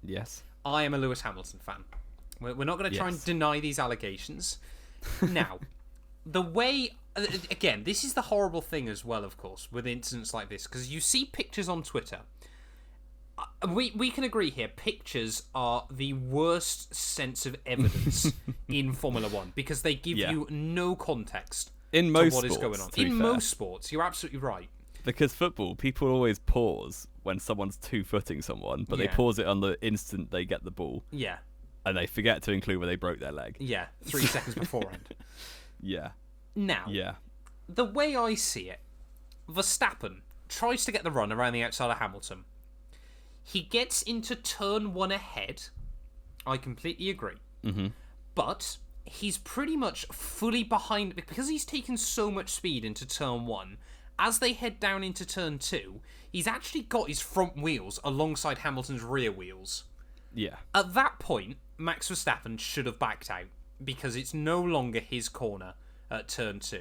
Speaker 2: Yes.
Speaker 1: I am a Lewis Hamilton fan. We're not going to try and deny these allegations. Now, the way... Again, this is the horrible thing as well, of course, with incidents like this, because you see pictures on Twitter. We can agree here, pictures are the worst sense of evidence in Formula 1, because they give you no context
Speaker 2: in most
Speaker 1: to what
Speaker 2: sports,
Speaker 1: is going on. In most sports, you're absolutely right.
Speaker 2: Because football, people always pause when someone's two-footing someone, but they pause it on the instant they get the ball.
Speaker 1: Yeah.
Speaker 2: And they forget to include where they broke their leg.
Speaker 1: Yeah, 3 seconds beforehand.
Speaker 2: Yeah.
Speaker 1: Now, the way I see it, Verstappen tries to get the run around the outside of Hamilton. He gets into turn 1 ahead. I completely agree.
Speaker 2: Mm-hmm.
Speaker 1: But he's pretty much fully behind, because he's taken so much speed into turn 1. As they head down into turn 2, he's actually got his front wheels alongside Hamilton's rear wheels.
Speaker 2: Yeah.
Speaker 1: At that point, Max Verstappen should have backed out, because it's no longer his corner at turn 2.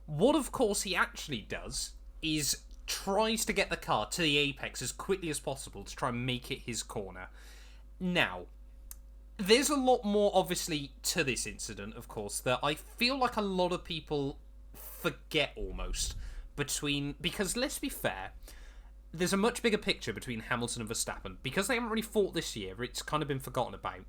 Speaker 1: What, of course, he actually does is tries to get the car to the apex as quickly as possible to try and make it his corner. Now, there's a lot more, obviously, to this incident, of course, that I feel like a lot of people forget almost because let's be fair, there's a much bigger picture between Hamilton and Verstappen. Because they haven't really fought this year, it's kind of been forgotten about.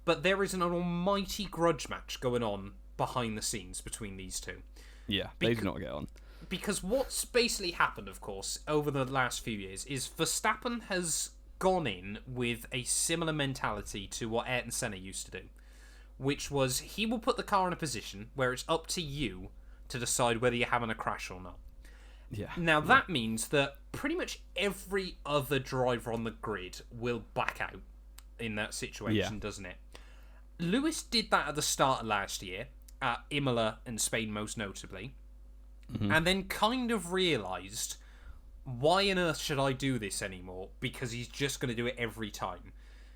Speaker 1: But there is an almighty grudge match going on behind the scenes between these two.
Speaker 2: Yeah, they do not get on.
Speaker 1: Because what's basically happened, of course, over the last few years is Verstappen has gone in with a similar mentality to what Ayrton Senna used to do, which was he will put the car in a position where it's up to you to decide whether you're having a crash or not.
Speaker 2: Yeah.
Speaker 1: Now, that means that pretty much every other driver on the grid will back out in that situation, doesn't it? Lewis did that at the start of last year, at Imola and Spain most notably, and then kind of realised, why on earth should I do this anymore? Because he's just going to do it every time.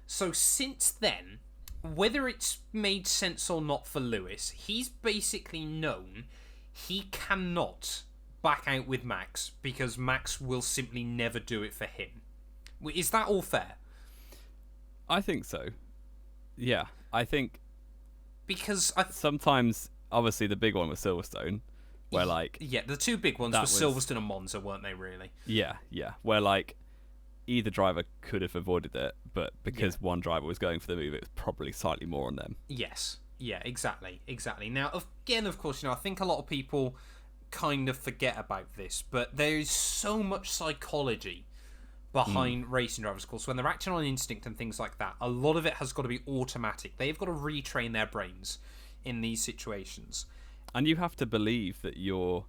Speaker 1: So since then, whether it's made sense or not for Lewis, he's basically known he cannot back out with Max, because Max will simply never do it for him. Is that all fair?
Speaker 2: I think so. Yeah, I think...
Speaker 1: Because
Speaker 2: sometimes, obviously the big one with Silverstone, where like
Speaker 1: yeah, the two big ones were Silverstone and Monza, weren't they? Really?
Speaker 2: Yeah, where like either driver could have avoided it, but because one driver was going for the move, it was probably slightly more on them.
Speaker 1: Yes. Yeah, exactly. Now, again, of course, I think a lot of people kind of forget about this, but there is so much psychology behind racing drivers, of course. When they're acting on instinct and things like that, a lot of it has got to be automatic. They've got to retrain their brains in these situations.
Speaker 2: And you have to believe that you're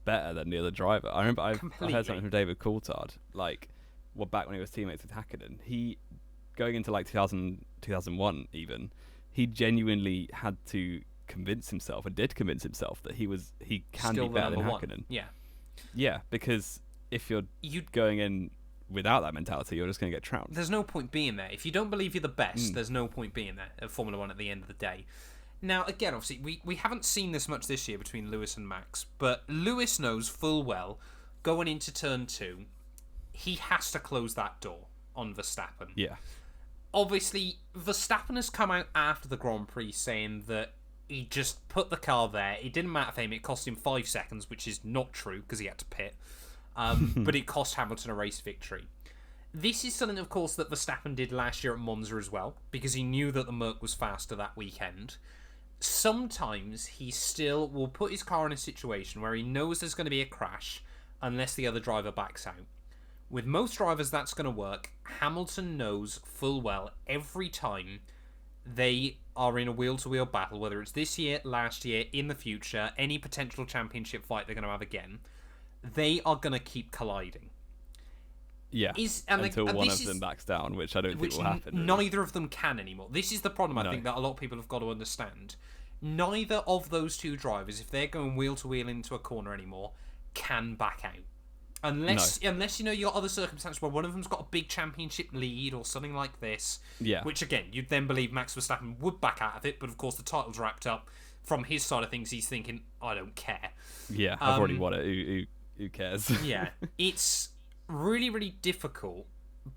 Speaker 2: better than the other driver. I remember I heard something from David Coulthard, like, back when he was teammates with Hakkinen. He, going into like 2001 even, he genuinely had to convince himself, and did convince himself, that he can
Speaker 1: still
Speaker 2: be better than
Speaker 1: one.
Speaker 2: Hakkinen.
Speaker 1: Yeah,
Speaker 2: because if you're going in without that mentality, you're just going to get trounced.
Speaker 1: There's no point being there. If you don't believe you're the best, there's no point being there at Formula 1 at the end of the day. Now, again, obviously, we haven't seen this much this year between Lewis and Max, but Lewis knows full well, going into turn 2, he has to close that door on Verstappen.
Speaker 2: Yeah.
Speaker 1: Obviously, Verstappen has come out after the Grand Prix saying that he just put the car there. It didn't matter for him. It cost him 5 seconds, which is not true because he had to pit. But it cost Hamilton a race victory. This is something, of course, that Verstappen did last year at Monza as well, because he knew that the Merc was faster that weekend. Sometimes he still will put his car in a situation where he knows there's going to be a crash unless the other driver backs out. With most drivers, that's going to work. Hamilton knows full well every time they are in a wheel-to-wheel battle, whether it's this year, last year, in the future, any potential championship fight they're going to have again, they are going to keep colliding.
Speaker 2: Yeah, until one of them backs down, which I don't think will happen. Really.
Speaker 1: Neither of them can anymore. This is the problem I think that a lot of people have got to understand. Neither of those two drivers, if they're going wheel-to-wheel into a corner anymore, can back out. Unless you got other circumstances where one of them's got a big championship lead or something like this. Yeah. Which, again, you'd then believe Max Verstappen would back out of it, but of course the title's wrapped up. From his side of things, he's thinking, I don't care.
Speaker 2: Yeah, I've already won it. Who cares?
Speaker 1: Yeah. It's really, really difficult,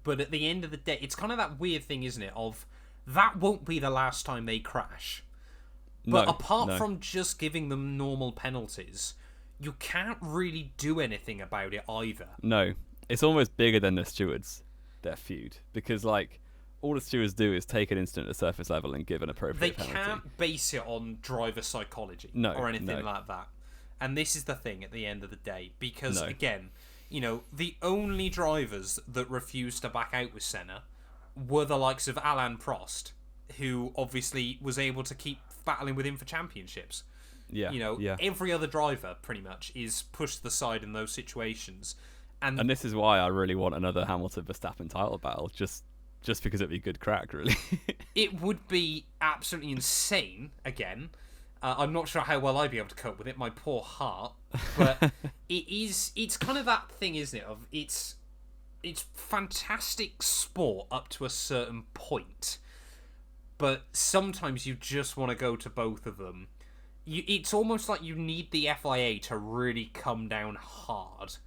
Speaker 1: but at the end of the day, it's kind of that weird thing, isn't it, of that won't be the last time they crash. But apart from just giving them normal penalties, you can't really do anything about it either.
Speaker 2: No, it's almost bigger than the stewards, their feud, because like all the stewards do is take an incident at surface level and give an appropriate penalty.
Speaker 1: They can't base it on driver psychology or anything like that. And this is the thing at the end of the day, because again, the only drivers that refused to back out with Senna were the likes of Alain Prost, who obviously was able to keep battling with him for championships. Every other driver pretty much is pushed to the side in those situations, and this
Speaker 2: is why I really want another Hamilton Verstappen title battle, just because it'd be good crack, really.
Speaker 1: It would be absolutely insane. Again, I'm not sure how well I'd be able to cope with it. My poor heart, but it's kind of that thing, isn't it? Of it's fantastic sport up to a certain point, but sometimes you just want to go to both of them. It's almost like you need the FIA to really come down hard.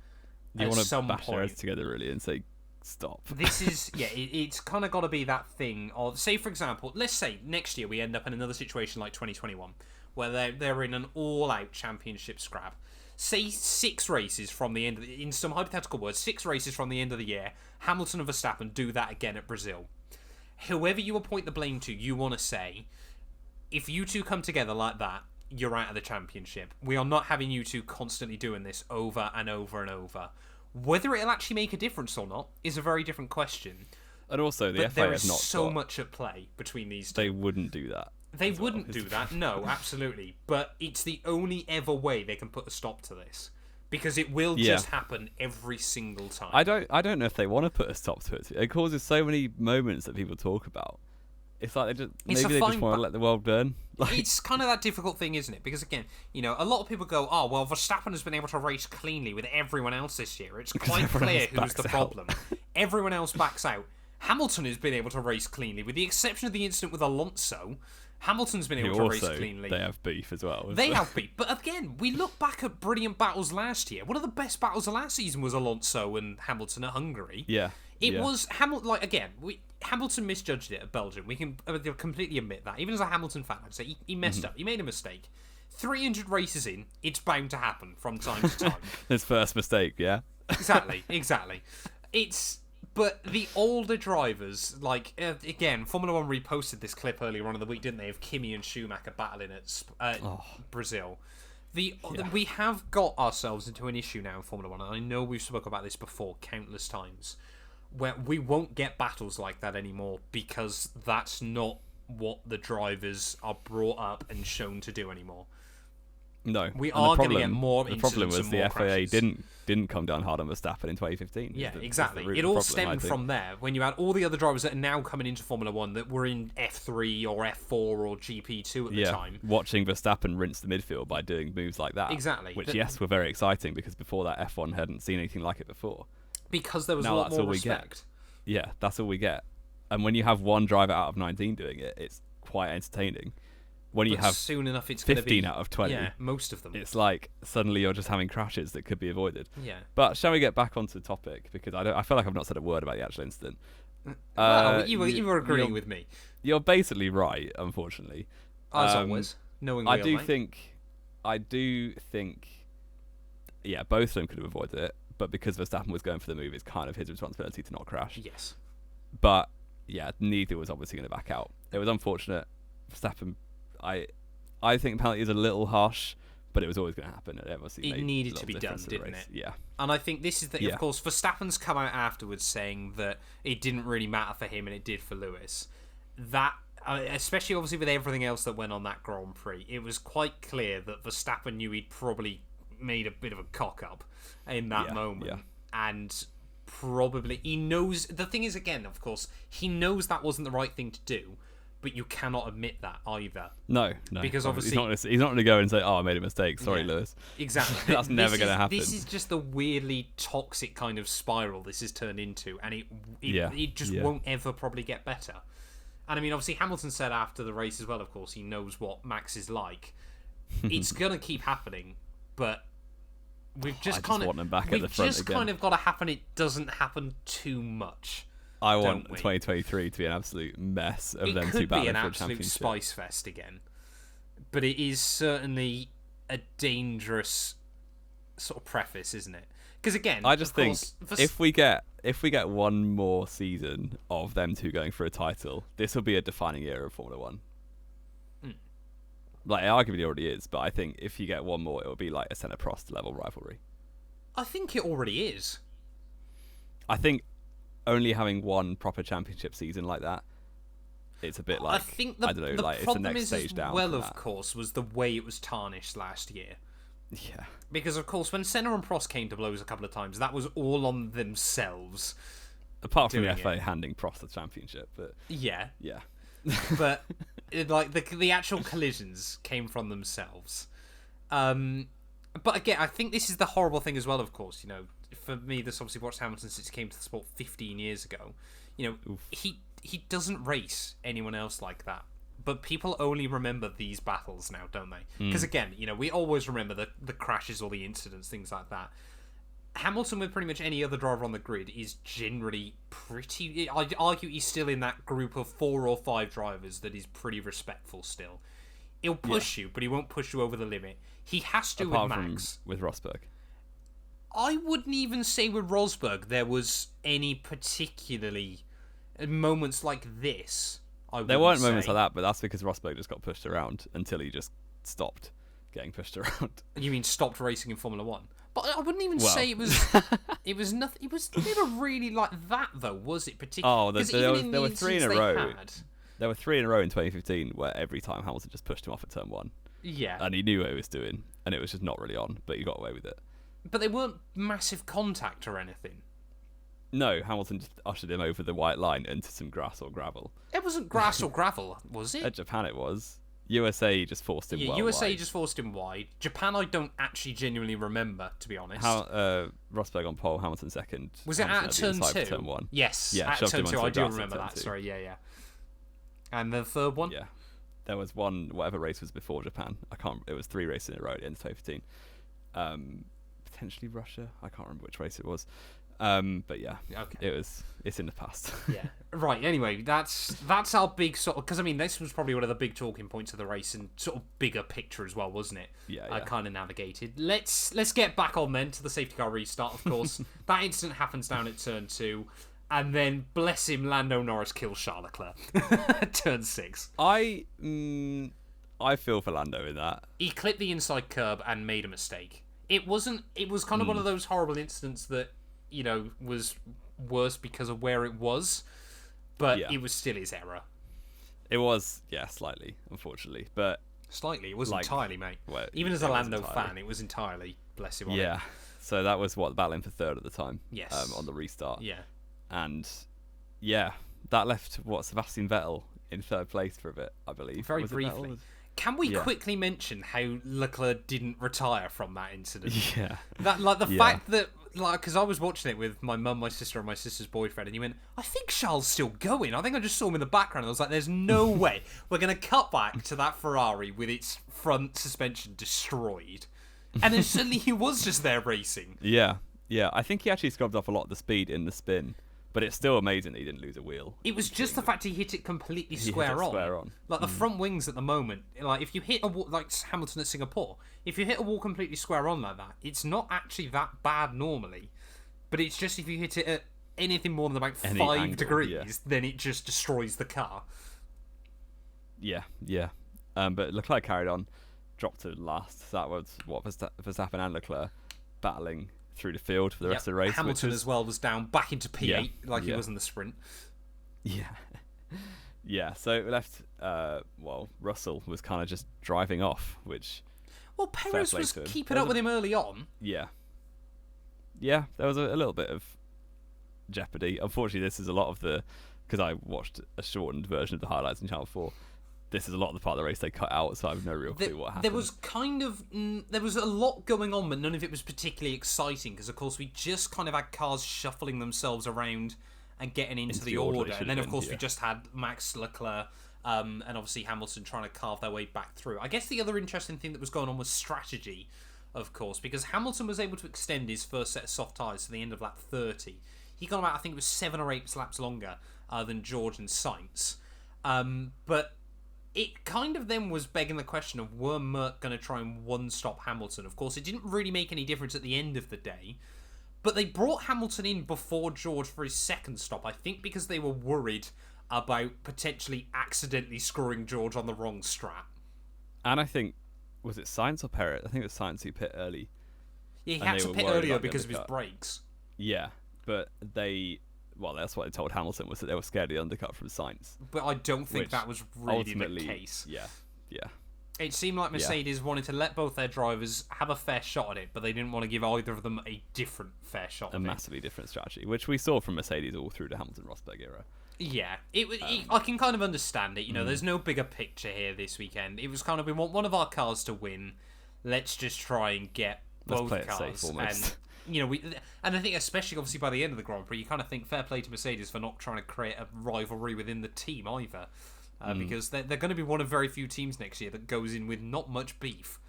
Speaker 1: You want to bash their heads
Speaker 2: together, really, and say, stop.
Speaker 1: This is, it's kind of got to be that thing of, say, for example, let's say next year we end up in another situation like 2021, where they're in an all-out championship scrap. Say 6 races from the end of in some hypothetical words, 6 races from the end of the year, Hamilton and Verstappen do that again at Brazil. Whoever you appoint the blame to, you want to say, if you two come together like that, you're out of the championship. We are not having you two constantly doing this over and over and over. Whether it'll actually make a difference or not is a very different question.
Speaker 2: And also, the FIA
Speaker 1: there is so much at play between these two.
Speaker 2: They wouldn't do that.
Speaker 1: They wouldn't do that, no, absolutely. But it's the only ever way they can put a stop to this. Because it will just happen every single time.
Speaker 2: I don't know if they want to put a stop to it. It causes so many moments that people talk about. It's like they just want to let the world burn.
Speaker 1: It's kind of that difficult thing, isn't it? Because again, a lot of people go, "Oh, well, Verstappen has been able to race cleanly with everyone else this year. It's quite clear who's the problem. Everyone else backs out. Hamilton has been able to race cleanly, with the exception of the incident with Alonso. Hamilton's been able to race cleanly.
Speaker 2: They have beef as well.
Speaker 1: They have beef, but again, we look back at brilliant battles last year. One of the best battles of last season was Alonso and Hamilton at Hungary.
Speaker 2: Yeah.
Speaker 1: It was Hamilton misjudged it at Belgium. We can completely admit that. Even as a Hamilton fan, I'd say he messed up. He made a mistake. 300 races in, it's bound to happen from time to time.
Speaker 2: His first mistake, yeah.
Speaker 1: Exactly. But the older drivers, like, again, Formula One reposted this clip earlier on in the week, didn't they, of Kimi and Schumacher battling at Brazil. We have got ourselves into an issue now in Formula One, and I know we've spoken about this before countless times, where we won't get battles like that anymore because that's not what the drivers are brought up and shown to do anymore.
Speaker 2: No,
Speaker 1: we are going to get more.
Speaker 2: The problem was the FAA
Speaker 1: crashes.
Speaker 2: didn't come down hard on Verstappen in 2015.
Speaker 1: Yeah, exactly. It all stemmed from there. When you had all the other drivers that are now coming into Formula One that were in F3 or F4 or GP2 at the time,
Speaker 2: watching Verstappen rinse the midfield by doing moves like that.
Speaker 1: Exactly.
Speaker 2: Which were very exciting because before that F1 hadn't seen anything like it before.
Speaker 1: Because there was a lot more respect.
Speaker 2: Yeah, that's all we get. And when you have one driver out of 19 doing it, it's quite entertaining. When you have
Speaker 1: soon enough, it's
Speaker 2: 15 out of 20.
Speaker 1: Yeah, most of them.
Speaker 2: It's like suddenly you're just having crashes that could be avoided.
Speaker 1: Yeah.
Speaker 2: But shall we get back onto the topic? Because I feel like I've not said a word about the actual incident.
Speaker 1: You were agreeing with me.
Speaker 2: You're basically right, unfortunately.
Speaker 1: As always, knowing
Speaker 2: I do think, yeah, both of them could have avoided it. But because Verstappen was going for the move, it's kind of his responsibility to not crash.
Speaker 1: Yes.
Speaker 2: But yeah, neither was obviously going to back out. It was unfortunate. Verstappen, I think the penalty is a little harsh, but it was always going to happen. It
Speaker 1: needed to be done, didn't it?
Speaker 2: Yeah.
Speaker 1: And I think this is of course, Verstappen's come out afterwards saying that it didn't really matter for him and it did for Lewis. That, especially obviously with everything else that went on that Grand Prix, it was quite clear that Verstappen knew he'd probably made a bit of a cock up in that moment. Yeah. And probably he knows. The thing is, again, of course, he knows that wasn't the right thing to do, but you cannot admit that either.
Speaker 2: No,
Speaker 1: because obviously
Speaker 2: he's not going to go and say, "Oh, I made a mistake. Sorry, Lewis."
Speaker 1: Exactly.
Speaker 2: That's never going to happen.
Speaker 1: This is just the weirdly toxic kind of spiral this has turned into, and it just won't ever probably get better. And I mean, obviously, Hamilton said after the race as well. Of course, he knows what Max is like. It's going to keep happening, but we've just kind of got to happen. It doesn't happen too much.
Speaker 2: I want 2023 to be an absolute mess of them two battling for the championship. It could be an absolute
Speaker 1: spice fest again, but it is certainly a dangerous sort of preface, isn't it? Because again,
Speaker 2: I just think if we get one more season of them two going for a title, this will be a defining era of Formula One. Like, it arguably already is, but I think if you get one more, it will be like a Senna Prost level rivalry.
Speaker 1: I think it already is.
Speaker 2: I think only having one proper championship season like that, it's a bit like,
Speaker 1: I think
Speaker 2: I don't know, like it's the next stage down.
Speaker 1: Well, of course, was the way it was tarnished last year.
Speaker 2: Yeah.
Speaker 1: Because, of course, when Senna and Prost came to blows a couple of times, that was all on themselves.
Speaker 2: Apart from the FA handing Prost the championship, but
Speaker 1: yeah.
Speaker 2: But
Speaker 1: like the actual collisions came from themselves. But again, I think this is the horrible thing as well. Of course, you know, for me, this obviously watched Hamilton since he came to the sport 15 years ago. You know, he doesn't race anyone else like that. But people only remember these battles now, don't they? Because again, you know, we always remember the crashes or the incidents, things like that. Hamilton, with pretty much any other driver on the grid, is generally pretty... I'd argue he's still in that group of 4 or 5 drivers that is pretty respectful still. He'll push you, but he won't push you over the limit. He has to
Speaker 2: apart
Speaker 1: with Max.
Speaker 2: With Rosberg.
Speaker 1: I wouldn't even say with Rosberg there was any particularly moments like this.
Speaker 2: There weren't moments like that, but that's because Rosberg just got pushed around until he just stopped getting pushed around.
Speaker 1: You mean stopped racing in Formula 1? But I wouldn't even say it was. It was nothing. It was never really like that, though, was it? Particularly.
Speaker 2: There were 3 in a row. There were 3 in a row in 2015 where every time Hamilton just pushed him off at turn 1.
Speaker 1: Yeah.
Speaker 2: And he knew what he was doing, and it was just not really on, but he got away with it.
Speaker 1: But they weren't massive contact or anything.
Speaker 2: No, Hamilton just ushered him over the white line into some grass or gravel.
Speaker 1: It wasn't grass or gravel, was it?
Speaker 2: At Japan it was. USA just forced him
Speaker 1: USA just forced him wide. Japan I don't actually genuinely remember, to be honest.
Speaker 2: Rosberg on pole, Hamilton second.
Speaker 1: Was it at turn 2?
Speaker 2: Turn 1.
Speaker 1: Yes, at turn 2. I do remember that. Sorry, yeah. And the third one?
Speaker 2: Yeah. There was one, whatever race was before Japan. It was 3 races in a row at the end of 2015. Potentially Russia. I can't remember which race it was. But yeah,
Speaker 1: Okay.
Speaker 2: it's in the past.
Speaker 1: Yeah. Right. Anyway, that's our big sort of, because I mean this was probably one of the big talking points of the race and sort of bigger picture as well, wasn't it?
Speaker 2: Yeah.
Speaker 1: Kind of navigated. Let's get back on then to the safety car restart. Of course, that incident happens down at turn 2, and then bless him, Lando Norris kills Charles Leclerc at turn 6.
Speaker 2: I feel for Lando in that.
Speaker 1: He clipped the inside curb and made a mistake. It was kind of one of those horrible incidents that, you know, was worse because of where it was, but it was still his error.
Speaker 2: It was, slightly, unfortunately, but
Speaker 1: slightly. It wasn't entirely, mate.
Speaker 2: Well,
Speaker 1: even as a Lando fan, it was entirely. Bless him.
Speaker 2: Yeah. So that was battling for third at the time.
Speaker 1: Yes.
Speaker 2: On the restart.
Speaker 1: Yeah.
Speaker 2: And that left Sebastian Vettel in third place for a bit, I believe.
Speaker 1: Very briefly. Can we quickly mention how Leclerc didn't retire from that incident?
Speaker 2: Yeah.
Speaker 1: That fact that, because I was watching it with my mum, my sister, and my sister's boyfriend, and he went, I think Charles' still going. I think I just saw him in the background. And I was like, there's no way we're going to cut back to that Ferrari with its front suspension destroyed. And then suddenly he was just there racing.
Speaker 2: Yeah. Yeah. I think he actually scrubbed off a lot of the speed in the spin. But it's still amazing that he didn't lose a wheel.
Speaker 1: It was just the fact he hit it completely square on. Like the front wings at the moment, like if you hit a wall, like Hamilton at Singapore, if you hit a wall completely square on like that, it's not actually that bad normally. But it's just if you hit it at anything more than about 5 degrees, then it just destroys the car.
Speaker 2: Yeah. But Leclerc carried on, dropped to last. That was what Verstappen and Leclerc battling through the field for the rest of the race.
Speaker 1: Hamilton as well was down back into P8 he was in the sprint.
Speaker 2: Yeah, so it left Russell was kind of just driving off, which
Speaker 1: Perez was keeping up with him early on.
Speaker 2: Yeah, there was a little bit of jeopardy. Unfortunately, this is a lot of because I watched a shortened version of the highlights in Channel 4. This is a lot of the part of the race they cut out, so I have no real clue what happened.
Speaker 1: There was a lot going on, but none of it was particularly exciting, because of course we just kind of had cars shuffling themselves around and getting into the order, and then of course we just had Max, Leclerc, and obviously Hamilton trying to carve their way back through. I guess the other interesting thing that was going on was strategy, of course, because Hamilton was able to extend his first set of soft tyres to the end of lap 30. He got about, I think it was 7 or 8 laps longer than George and Sainz, but it kind of then was begging the question of, were Merc going to try and one-stop Hamilton? Of course, it didn't really make any difference at the end of the day, but they brought Hamilton in before George for his second stop, I think because they were worried about potentially accidentally screwing George on the wrong strap.
Speaker 2: And I think, was it Sainz or Perez? I think it was Sainz who pit early.
Speaker 1: Yeah, he had to pit earlier because of his brakes.
Speaker 2: Yeah, but that's what they told Hamilton, was that they were scared of the undercut from Sainz.
Speaker 1: But I don't think that was really the case.
Speaker 2: Yeah.
Speaker 1: It seemed like Mercedes wanted to let both their drivers have a fair shot at it, but they didn't want to give either of them a different fair shot at it.
Speaker 2: A massively different strategy, which we saw from Mercedes all through the Hamilton-Rosberg era.
Speaker 1: Yeah, I can kind of understand it. You know, there's no bigger picture here this weekend. It was kind of, we want one of our cars to win. Let's just try and get both cars. Safe, and and I think especially obviously by the end of the Grand Prix, you kind of think fair play to Mercedes for not trying to create a rivalry within the team either, because they're going to be one of very few teams next year that goes in with not much beef.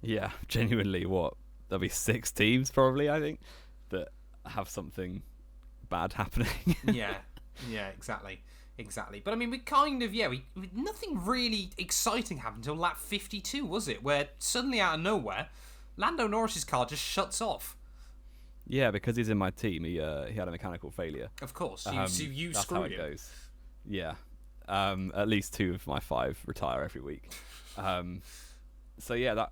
Speaker 1: Yeah,
Speaker 2: genuinely, there'll be 6 teams probably, I think, that have something bad happening.
Speaker 1: Yeah, exactly. But I mean, we kind of, nothing really exciting happened until lap 52, was it? Where suddenly out of nowhere, Lando Norris's car just shuts off. Yeah, because he's in my team. He had a mechanical failure. Of course, you
Speaker 2: that's
Speaker 1: screwed
Speaker 2: how it
Speaker 1: him.
Speaker 2: Goes. Yeah, at least 2 of my 5 retire every week. So yeah,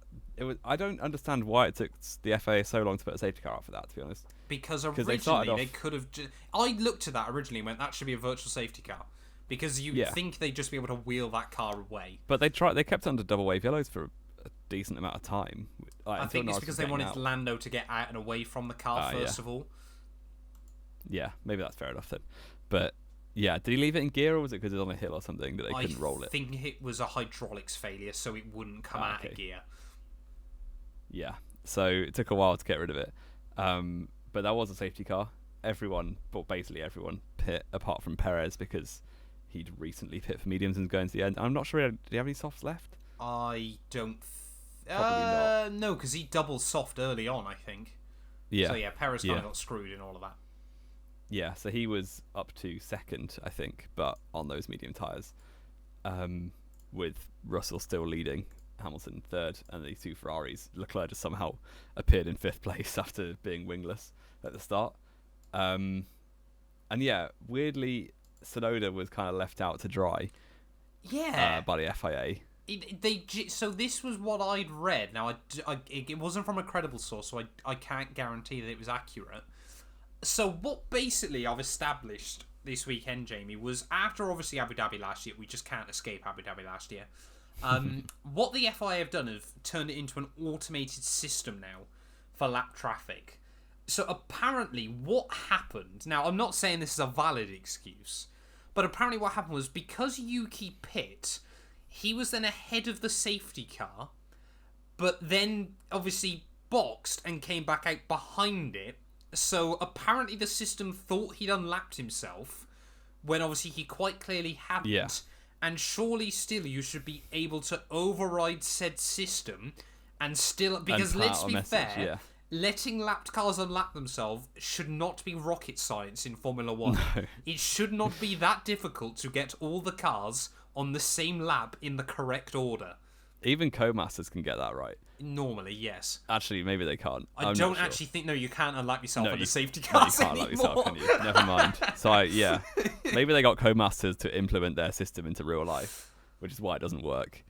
Speaker 2: I don't understand why it took the FIA so long to put a safety car out for that, to be honest.
Speaker 1: Because originally they could have. I looked at that originally and went, that should be a virtual safety car, because you think they'd just be able to wheel that car away.
Speaker 2: But they kept it under double wave yellows for a decent amount of time.
Speaker 1: I think it's because they wanted Lando to get out and away from the car first of all.
Speaker 2: Yeah, maybe that's fair enough then. But yeah, did he leave it in gear, or was it because it was on a hill or something that they couldn't roll it?
Speaker 1: I think it was a hydraulics failure, so it wouldn't come out of gear.
Speaker 2: Yeah, so it took a while to get rid of it. But that was a safety car. Basically everyone pit apart from Perez, because he'd recently pit for mediums and going to the end. I'm not sure, did he have any softs left?
Speaker 1: I don't.
Speaker 2: Probably not.
Speaker 1: No, because he doubled soft early on, I think.
Speaker 2: Yeah.
Speaker 1: So yeah, Perez kind of got screwed in all of that.
Speaker 2: Yeah, so he was up to second, I think, but on those medium tyres, with Russell still leading, Hamilton third, and the two Ferraris. Leclerc just somehow appeared in fifth place after being wingless at the start. And yeah, weirdly, Tsunoda was kind of left out to dry.
Speaker 1: Yeah.
Speaker 2: By the FIA.
Speaker 1: So this was what I'd read. Now, it wasn't from a credible source, so I can't guarantee that it was accurate. So what basically I've established this weekend, Jamie, was after obviously Abu Dhabi last year, we just can't escape Abu Dhabi last year. What the FIA have done is turned it into an automated system now for lap traffic. So apparently what happened, now I'm not saying this is a valid excuse, but apparently what happened was because Yuki pit, he was then ahead of the safety car, but then obviously boxed and came back out behind it. So apparently the system thought he'd unlapped himself when obviously he quite clearly hadn't.
Speaker 2: Yeah.
Speaker 1: And surely still you should be able to override said system and still... Because let's be fair, letting lapped cars unlap themselves should not be rocket science in Formula 1.
Speaker 2: No.
Speaker 1: It should not be that difficult to get all the cars on the same lap in the correct order.
Speaker 2: Even co-masters can get that right.
Speaker 1: Normally, yes.
Speaker 2: Actually, maybe they can't.
Speaker 1: I don't actually think... No, you can't unlap yourself on the safety
Speaker 2: No, you
Speaker 1: cars
Speaker 2: can't unlap yourself, can you? Never mind. So, maybe they got co-masters to implement their system into real life, which is why it doesn't work.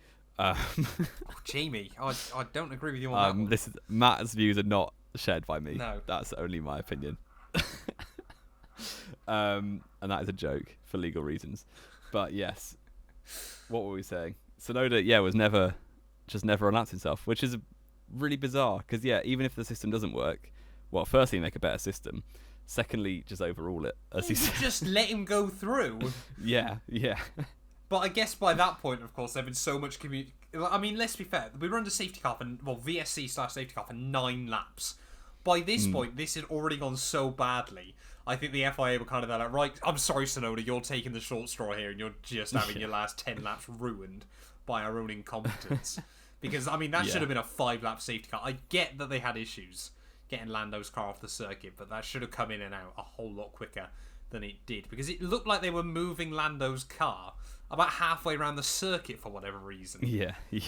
Speaker 1: Jamie, I don't agree with you on that one.
Speaker 2: Matt's views are not shared by me.
Speaker 1: No.
Speaker 2: That's only my opinion. And that is a joke for legal reasons. But yes, what were we saying? Tsunoda, was never unlapped himself, which is really bizarre because even if the system doesn't work, well, firstly make a better system, secondly just overrule it, as you said. Just
Speaker 1: let him go through.
Speaker 2: yeah
Speaker 1: But I guess by that point, of course, there'd been so much I mean, let's be fair, we were under safety car VSC/safety car for 9 laps. By this point, this had already gone so badly. I think the FIA were kind of there like, right, I'm sorry, Tsunoda, you're taking the short straw here and you're just having your last 10 laps ruined by our own incompetence. Because, I mean, that should have been a 5-lap safety car. I get that they had issues getting Lando's car off the circuit, but that should have come in and out a whole lot quicker than it did. Because it looked like they were moving Lando's car about halfway around the circuit for whatever reason.
Speaker 2: Yeah. They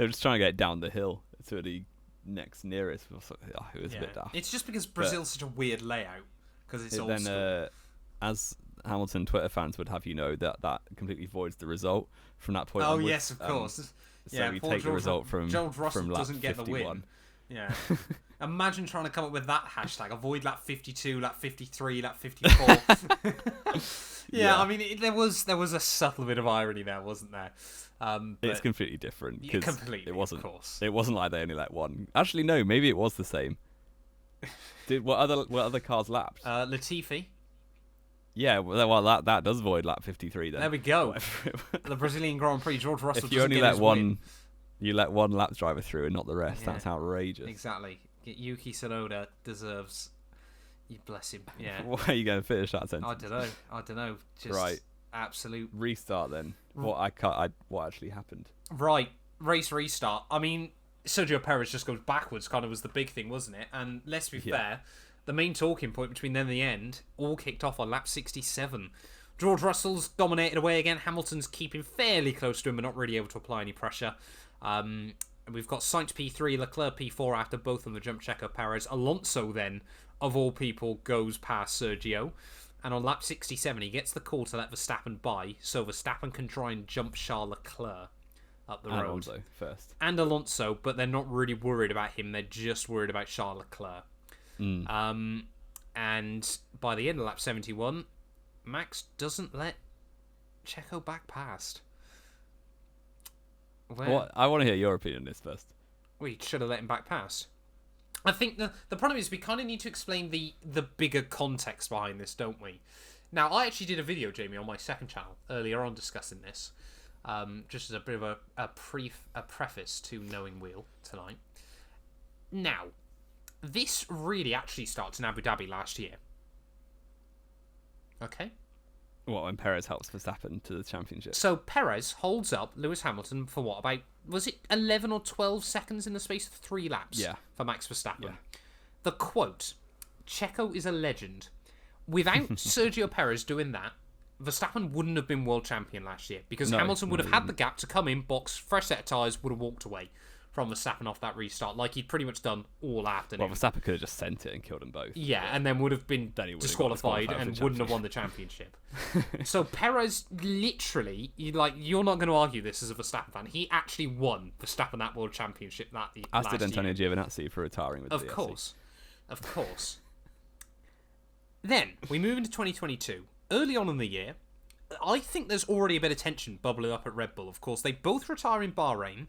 Speaker 2: were just trying to get down the hill to the next nearest. It was a bit daft.
Speaker 1: It's just because Brazil's such a weird layout. Because it's old school.
Speaker 2: As Hamilton Twitter fans would have you know, that completely voids the result from that point
Speaker 1: Oh,
Speaker 2: onwards.
Speaker 1: yes, of course.
Speaker 2: So we take the result from
Speaker 1: George Russell
Speaker 2: from lap
Speaker 1: doesn't get
Speaker 2: 51.
Speaker 1: the win. Yeah. Imagine trying to come up with that hashtag. Avoid lap 52, lap 53, lap 54. I mean, there was a subtle bit of irony there, wasn't there?
Speaker 2: It's completely different.
Speaker 1: Completely,
Speaker 2: it wasn't,
Speaker 1: of course.
Speaker 2: It wasn't like they only let one. Actually, no, maybe it was the same. What other cars lapped?
Speaker 1: Latifi.
Speaker 2: Yeah, well, that does void lap 53 then.
Speaker 1: There we go. The Brazilian Grand Prix, George Russell.
Speaker 2: If you only let one, you let one lap driver through and not the rest. That's outrageous.
Speaker 1: Exactly. Yuki Tsunoda deserves. You bless him. Yeah.
Speaker 2: Why are you going to finish that sentence?
Speaker 1: I don't know. Just
Speaker 2: right.
Speaker 1: Absolute
Speaker 2: restart then. What actually happened?
Speaker 1: Right. Race restart. I mean, Sergio Perez just goes backwards. Kind of was the big thing, wasn't it? And let's be fair. The main talking point between them and the end all kicked off on lap 67. George Russell's dominated away again. Hamilton's keeping fairly close to him but not really able to apply any pressure. And we've got Sainz P3, Leclerc P4 after both of the jump checker Perez. Alonso then, of all people, goes past Sergio. And on lap 67, he gets the call to let Verstappen by, so Verstappen can try and jump Charles Leclerc up the road.
Speaker 2: Alonso first.
Speaker 1: And Alonso, but they're not really worried about him. They're just worried about Charles Leclerc. And by the end of lap 71, Max doesn't let Checo back past.
Speaker 2: I want to hear your opinion on this first.
Speaker 1: We should have let him back past. I think the problem is we kind of need to explain the bigger context behind this, don't we? Now, I actually did a video, Jamie, on my second channel earlier on discussing this, just as a bit of a preface to Knowing Wheel tonight. Now, this really actually starts in Abu Dhabi last year. Okay?
Speaker 2: What, when Perez helps Verstappen to the championship?
Speaker 1: So Perez holds up Lewis Hamilton for what, about, was it 11 or 12 seconds in the space of 3 laps for Max Verstappen?
Speaker 2: Yeah.
Speaker 1: The quote, Checo is a legend. Without Sergio Perez doing that, Verstappen wouldn't have been world champion last year because Hamilton would have had the gap to come in, box, fresh set of tyres, would have walked away from Verstappen off that restart like he'd pretty much done all afternoon.
Speaker 2: Well, Verstappen could have just sent it and killed them both.
Speaker 1: Yeah, and then would have been disqualified and wouldn't have won the championship. So Perez literally, you're not going to argue this as a Verstappen fan, he actually won Verstappen that world championship last year.
Speaker 2: As did Antonio Giovinazzi for retiring with the
Speaker 1: DRC. Of course. Then, we move into 2022. Early on in the year, I think there's already a bit of tension bubbling up at Red Bull. Of course, they both retire in Bahrain.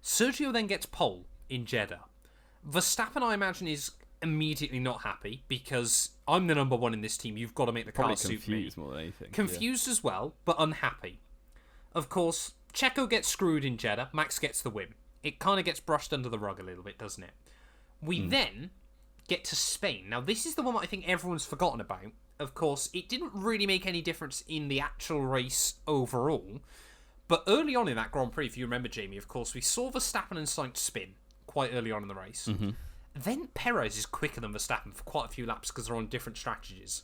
Speaker 1: Sergio then gets pole in Jeddah. Verstappen, I imagine, is immediately not happy because I'm the number one in this team. You've got to make the car suit me.
Speaker 2: Confused more than anything.
Speaker 1: Confused as well, but unhappy. Of course, Checo gets screwed in Jeddah. Max gets the win. It kind of gets brushed under the rug a little bit, doesn't it? We then get to Spain. Now, this is the one that I think everyone's forgotten about. Of course, it didn't really make any difference in the actual race overall. But early on in that Grand Prix, if you remember, Jamie, of course, we saw Verstappen and Sainz spin quite early on in the race. Then Perez is quicker than Verstappen for quite a few laps because they're on different strategies.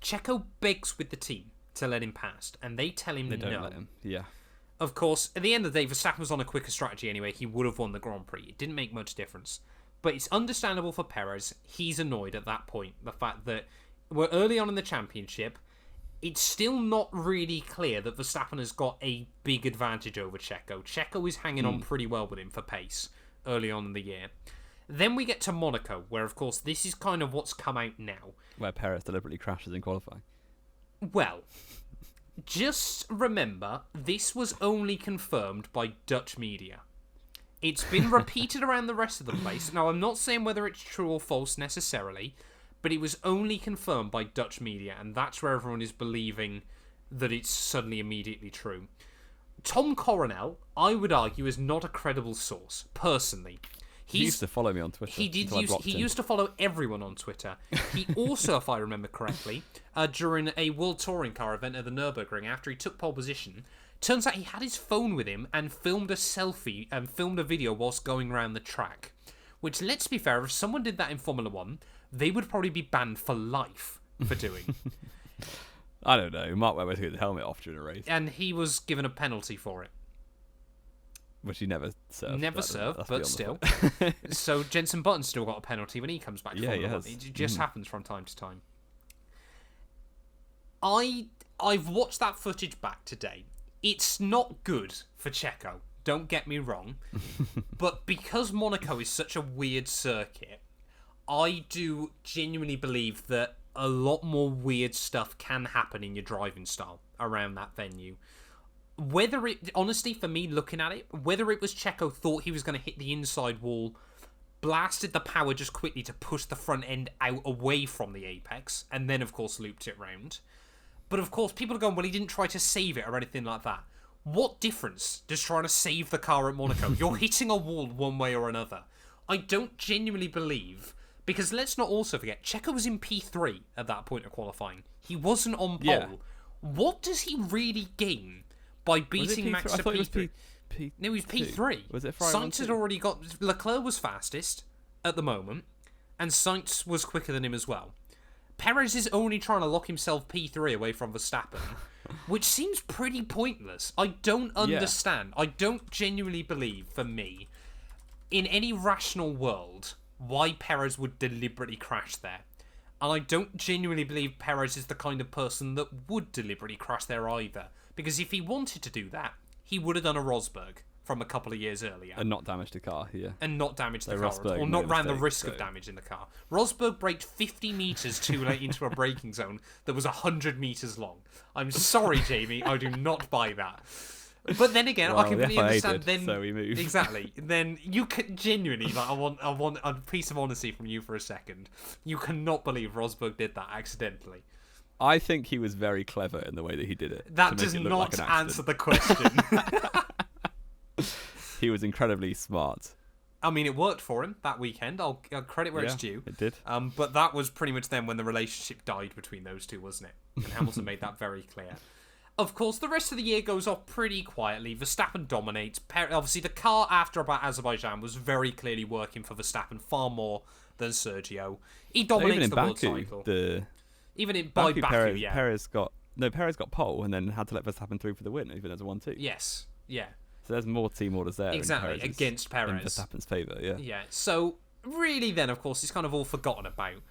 Speaker 1: Checo begs with the team to let him past, and they tell him
Speaker 2: They
Speaker 1: no.
Speaker 2: don't let him. Yeah.
Speaker 1: Of course, at the end of the day, Verstappen was on a quicker strategy anyway. He would have won the Grand Prix. It didn't make much difference. But it's understandable for Perez. He's annoyed at that point. The fact that we're early on in the championship. It's still not really clear that Verstappen has got a big advantage over Checo. Checo is hanging on pretty well with him for pace early on in the year. Then we get to Monaco, where, of course, this is kind of what's come out now.
Speaker 2: Where Perez deliberately crashes in qualifying.
Speaker 1: Well, just remember, this was only confirmed by Dutch media. It's been repeated around the rest of the place. Now, I'm not saying whether it's true or false necessarily, but it was only confirmed by Dutch media, and that's where everyone is believing that it's suddenly immediately true. Tom Coronel, I would argue, is not a credible source, personally.
Speaker 2: He used to follow me on Twitter.
Speaker 1: He used to follow everyone on Twitter. He also, if I remember correctly, during a World Touring Car event at the Nürburgring, after he took pole position, turns out he had his phone with him and filmed a selfie and filmed a video whilst going around the track. Which, let's be fair, if someone did that in Formula 1, they would probably be banned for life for doing.
Speaker 2: I don't know. Mark Webber took the helmet off during a race.
Speaker 1: And he was given a penalty for it.
Speaker 2: Which he never served.
Speaker 1: Never served, but still. So Jenson Button's still got a penalty when he comes back to Formula 1. It just happens from time to time. I've watched that footage back today. It's not good for Checo. Don't get me wrong. But because Monaco is such a weird circuit, I do genuinely believe that a lot more weird stuff can happen in your driving style around that venue. Whether it, honestly, for me looking at it, whether it was Checo thought he was going to hit the inside wall, blasted the power just quickly to push the front end out away from the apex, and then, of course, looped it round. But, of course, people are going, well, he didn't try to save it or anything like that. What difference does trying to save the car at Monaco? You're hitting a wall one way or another. I don't genuinely believe... Because let's not also forget, Checo was in P3 at that point of qualifying. He wasn't on pole.
Speaker 2: Yeah.
Speaker 1: What does he really gain by beating Max to P3? No, he was P3.
Speaker 2: Was it Friday?
Speaker 1: Sainz had already got... Leclerc was fastest at the moment, and Sainz was quicker than him as well. Perez is only trying to lock himself P3 away from Verstappen, which seems pretty pointless. I don't understand. I don't genuinely believe, for me, in any rational world... why Perez would deliberately crash there. And I don't genuinely believe Perez is the kind of person that would deliberately crash there either. Because if he wanted to do that, he would have done a Rosberg from a couple of years earlier.
Speaker 2: And not damaged the car, yeah.
Speaker 1: And not damaged the
Speaker 2: So
Speaker 1: car.
Speaker 2: Rosberg
Speaker 1: Or not
Speaker 2: made a
Speaker 1: ran the
Speaker 2: mistake,
Speaker 1: risk
Speaker 2: so-
Speaker 1: of damaging the car. Rosberg braked 50 metres too late into a braking zone that was 100 metres long. I'm sorry, Jamie, I do not buy that. But then again,
Speaker 2: Well,
Speaker 1: I completely
Speaker 2: the FIA
Speaker 1: understand.
Speaker 2: did,
Speaker 1: Then
Speaker 2: so we moved.
Speaker 1: Exactly. Then you can genuinely, like, I want a piece of honesty from you for a second. You cannot believe Rosberg did that accidentally.
Speaker 2: I think he was very clever in the way that he did it.
Speaker 1: That
Speaker 2: to make
Speaker 1: does
Speaker 2: it look
Speaker 1: not
Speaker 2: like an
Speaker 1: answer
Speaker 2: accident.
Speaker 1: the question.
Speaker 2: He was incredibly smart.
Speaker 1: I mean, it worked for him that weekend. I'll credit where it's due.
Speaker 2: It did.
Speaker 1: But that was pretty much then when the relationship died between those two, wasn't it? And Hamilton made that very clear. Of course, the rest of the year goes off pretty quietly. Verstappen dominates. Obviously, the car after about Azerbaijan was very clearly working for Verstappen far more than Sergio. He dominates
Speaker 2: Even in
Speaker 1: the world
Speaker 2: Baku,
Speaker 1: title.
Speaker 2: the
Speaker 1: Even by Baku,
Speaker 2: Perez got pole and then had to let Verstappen through for the win, even as a 1-2.
Speaker 1: Yes, yeah.
Speaker 2: So there's more team orders there.
Speaker 1: Exactly, against Perez.
Speaker 2: In Verstappen's favour, yeah.
Speaker 1: Yeah, so really then, of course, it's kind of all forgotten about.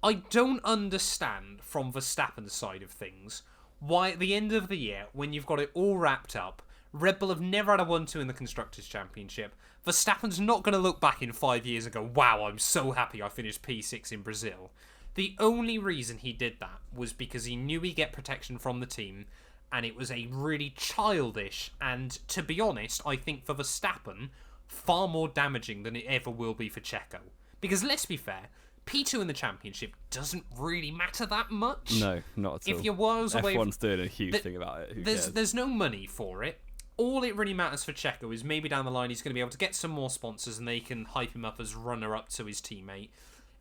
Speaker 1: I don't understand, from Verstappen's side of things, why at the end of the year, when you've got it all wrapped up, Red Bull have never had a 1-2 in the Constructors' Championship. Verstappen's not going to look back in 5 years and go, wow, I'm so happy I finished P6 in Brazil. The only reason he did that was because he knew he'd get protection from the team, and it was a really childish, and to be honest, I think for Verstappen, far more damaging than it ever will be for Checo. Because let's be fair, P2 in the championship doesn't really matter that much.
Speaker 2: No, not at all.
Speaker 1: If you're worlds away,
Speaker 2: F1's doing a huge thing about it. Who cares?
Speaker 1: There's no money for it. All it really matters for Checo is maybe down the line he's going to be able to get some more sponsors and they can hype him up as runner-up to his teammate.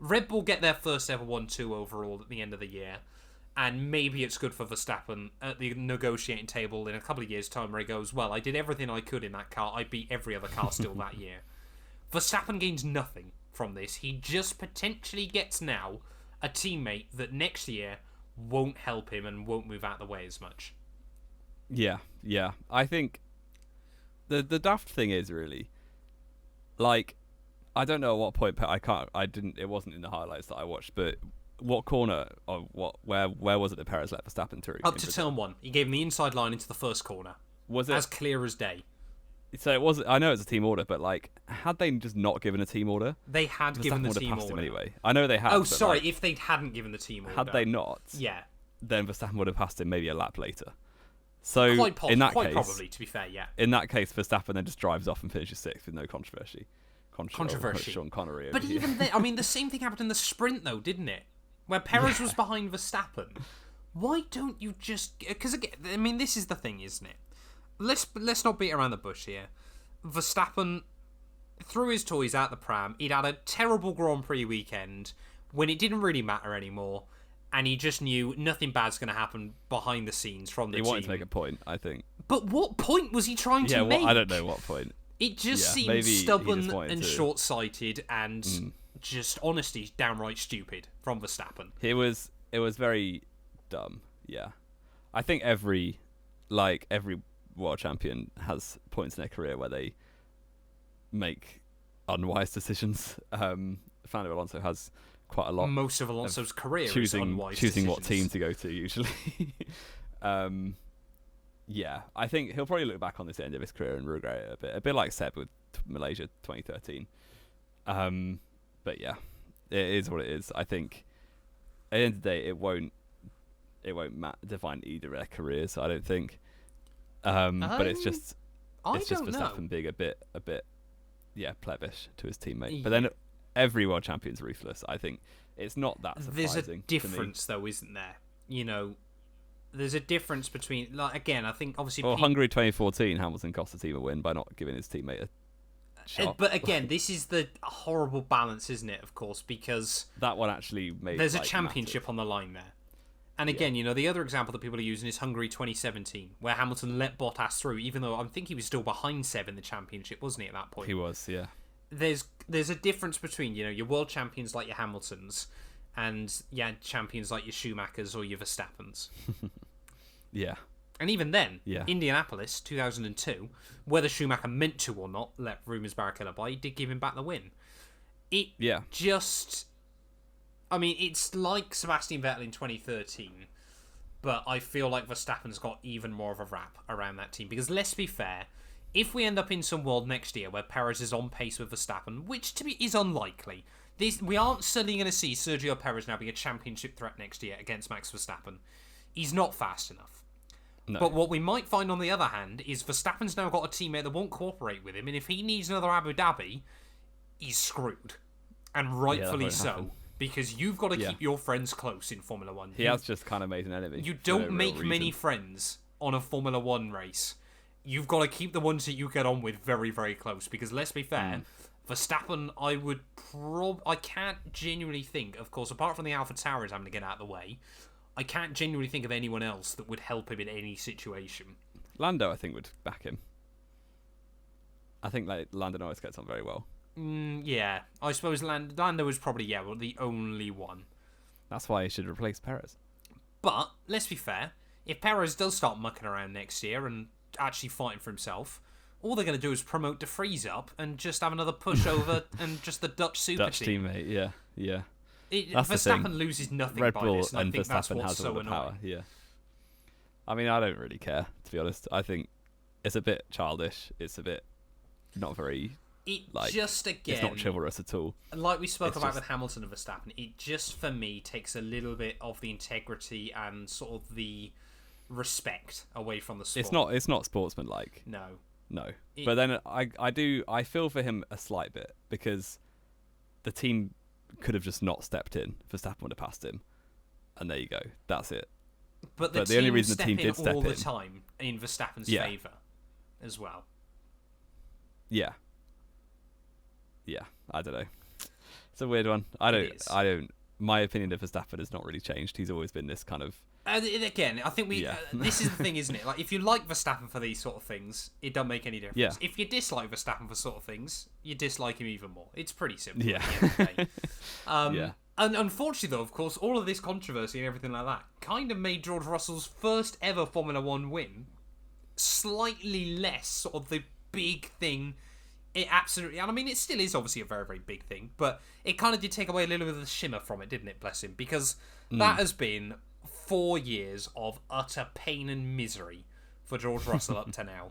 Speaker 1: Red Bull get their first ever 1-2 overall at the end of the year, and maybe it's good for Verstappen at the negotiating table in a couple of years' time where he goes, well, I did everything I could in that car. I beat every other car still that year. Verstappen gains nothing from this. He just potentially gets now a teammate that next year won't help him and won't move out of the way as much.
Speaker 2: Yeah. I think the daft thing is really, like, I don't know at what point it wasn't in the highlights that I watched, but what corner where was it that Perez let Verstappen through?
Speaker 1: Up to turn 1. He gave him the inside line into the first corner.
Speaker 2: Was it
Speaker 1: as clear as day?
Speaker 2: So it was. I know it's a team order, but like, had they just not given a team order?
Speaker 1: They had given the team order
Speaker 2: anyway. I know they had.
Speaker 1: Oh, sorry. If they hadn't given the team order,
Speaker 2: had they not?
Speaker 1: Yeah.
Speaker 2: Then Verstappen would have passed him maybe a lap later. So
Speaker 1: in that case, probably, to be fair, yeah.
Speaker 2: In that case, Verstappen then just drives off and finishes 6th with no controversy. Sean Connery.
Speaker 1: But even then, I mean, the same thing happened in the sprint, though, didn't it? Where Perez was behind Verstappen. Why don't you just? Because again, I mean, this is the thing, isn't it? Let's not beat around the bush here. Verstappen threw his toys out the pram. He'd had a terrible Grand Prix weekend when it didn't really matter anymore. And he just knew nothing bad's going to happen behind the scenes from the team.
Speaker 2: He wanted to make a point, I think.
Speaker 1: But what point was he trying to make?
Speaker 2: I don't know what point.
Speaker 1: It just seemed stubborn and short-sighted and just, honestly, downright stupid from Verstappen.
Speaker 2: It was very dumb, yeah. I think every world champion has points in their career where they make unwise decisions. Fernando Alonso has quite a lot.
Speaker 1: Most of Alonso's career is unwise
Speaker 2: choosing
Speaker 1: decisions.
Speaker 2: What team to go to usually. Yeah, I think he'll probably look back on this end of his career and regret it a bit like Seb with Malaysia 2013. But yeah, it is what it is. I think at the end of the day, it won't define either of their careers. I don't think. But it's just Verstappen being a bit plebish to his teammate. But then every world champion's ruthless. I think it's not that surprising.
Speaker 1: There's a difference, though, isn't there? You know, there's a difference between, like, again, I think obviously.
Speaker 2: Well, Hungary 2014, Hamilton cost the team a win by not giving his teammate a shot.
Speaker 1: But again, this is the horrible balance, isn't it? Of course, because
Speaker 2: that one actually made.
Speaker 1: There's a championship on the line there. And again, you know, the other example that people are using is Hungary 2017, where Hamilton let Bottas through, even though I think he was still behind Seb in the championship, wasn't he, at that point?
Speaker 2: He was, yeah.
Speaker 1: There's a difference between, you know, your world champions like your Hamiltons and champions like your Schumachers or your Verstappens.
Speaker 2: Yeah.
Speaker 1: And even then, Indianapolis 2002, whether Schumacher meant to or not, let rumours Barrichello by, he did give him back the win. I mean, it's like Sebastian Vettel in 2013, but I feel like Verstappen's got even more of a rap around that team. Because let's be fair, if we end up in some world next year where Perez is on pace with Verstappen, which to me is unlikely, we aren't suddenly going to see Sergio Perez now be a championship threat next year against Max Verstappen. He's not fast enough. No. But what we might find, on the other hand, is Verstappen's now got a teammate that won't cooperate with him, and if he needs another Abu Dhabi, he's screwed. And rightfully so. Happen. Because you've got to keep your friends close in Formula 1.
Speaker 2: He has just kind of made an enemy.
Speaker 1: You don't make many friends on a Formula 1 race. You've got to keep the ones that you get on with very, very close. Because let's be fair, Verstappen, I can't genuinely think, of course, apart from the Alpha Tauris having to get out of the way, I can't genuinely think of anyone else that would help him in any situation.
Speaker 2: Lando, I think, would back him. I think Lando Norris gets on very well.
Speaker 1: I suppose Lando was probably the only one.
Speaker 2: That's why he should replace Perez.
Speaker 1: But let's be fair. If Perez does start mucking around next year and actually fighting for himself, all they're going to do is promote De Vries up and just have another pushover and just the Dutch super
Speaker 2: Dutch
Speaker 1: team.
Speaker 2: teammate, yeah. That's
Speaker 1: Verstappen
Speaker 2: the thing.
Speaker 1: loses nothing
Speaker 2: Red
Speaker 1: by
Speaker 2: Bull
Speaker 1: this, and I
Speaker 2: and
Speaker 1: think that's
Speaker 2: Verstappen
Speaker 1: what's
Speaker 2: has
Speaker 1: so
Speaker 2: all the
Speaker 1: annoying.
Speaker 2: power. Yeah. I mean, I don't really care, to be honest. I think it's a bit childish. It's a bit not very
Speaker 1: Just again,
Speaker 2: it's not chivalrous at all.
Speaker 1: Like we spoke about with Hamilton and Verstappen, it just for me takes a little bit of the integrity and sort of the respect away from the sport.
Speaker 2: It's not sportsmanlike.
Speaker 1: No.
Speaker 2: But then I feel for him a slight bit because the team could have just not stepped in. Verstappen would have passed him, and there you go. That's it.
Speaker 1: But the only reason the team did step in all the time in Verstappen's favour as well.
Speaker 2: Yeah, I don't know. It's a weird one. I don't. My opinion of Verstappen has not really changed. He's always been this kind of.
Speaker 1: Again, I think this is the thing, isn't it? Like, if you like Verstappen for these sort of things, it don't make any difference.
Speaker 2: Yeah.
Speaker 1: If you dislike Verstappen for sort of things, you dislike him even more. It's pretty simple.
Speaker 2: Yeah.
Speaker 1: At the end of the day. And unfortunately, though, of course, all of this controversy and everything like that kind of made George Russell's first ever Formula One win slightly less sort of the big thing. It absolutely, and I mean, it still is obviously a very, very big thing, but it kind of did take away a little bit of the shimmer from it, didn't it? Bless him, because that has been 4 years of utter pain and misery for George Russell up to now.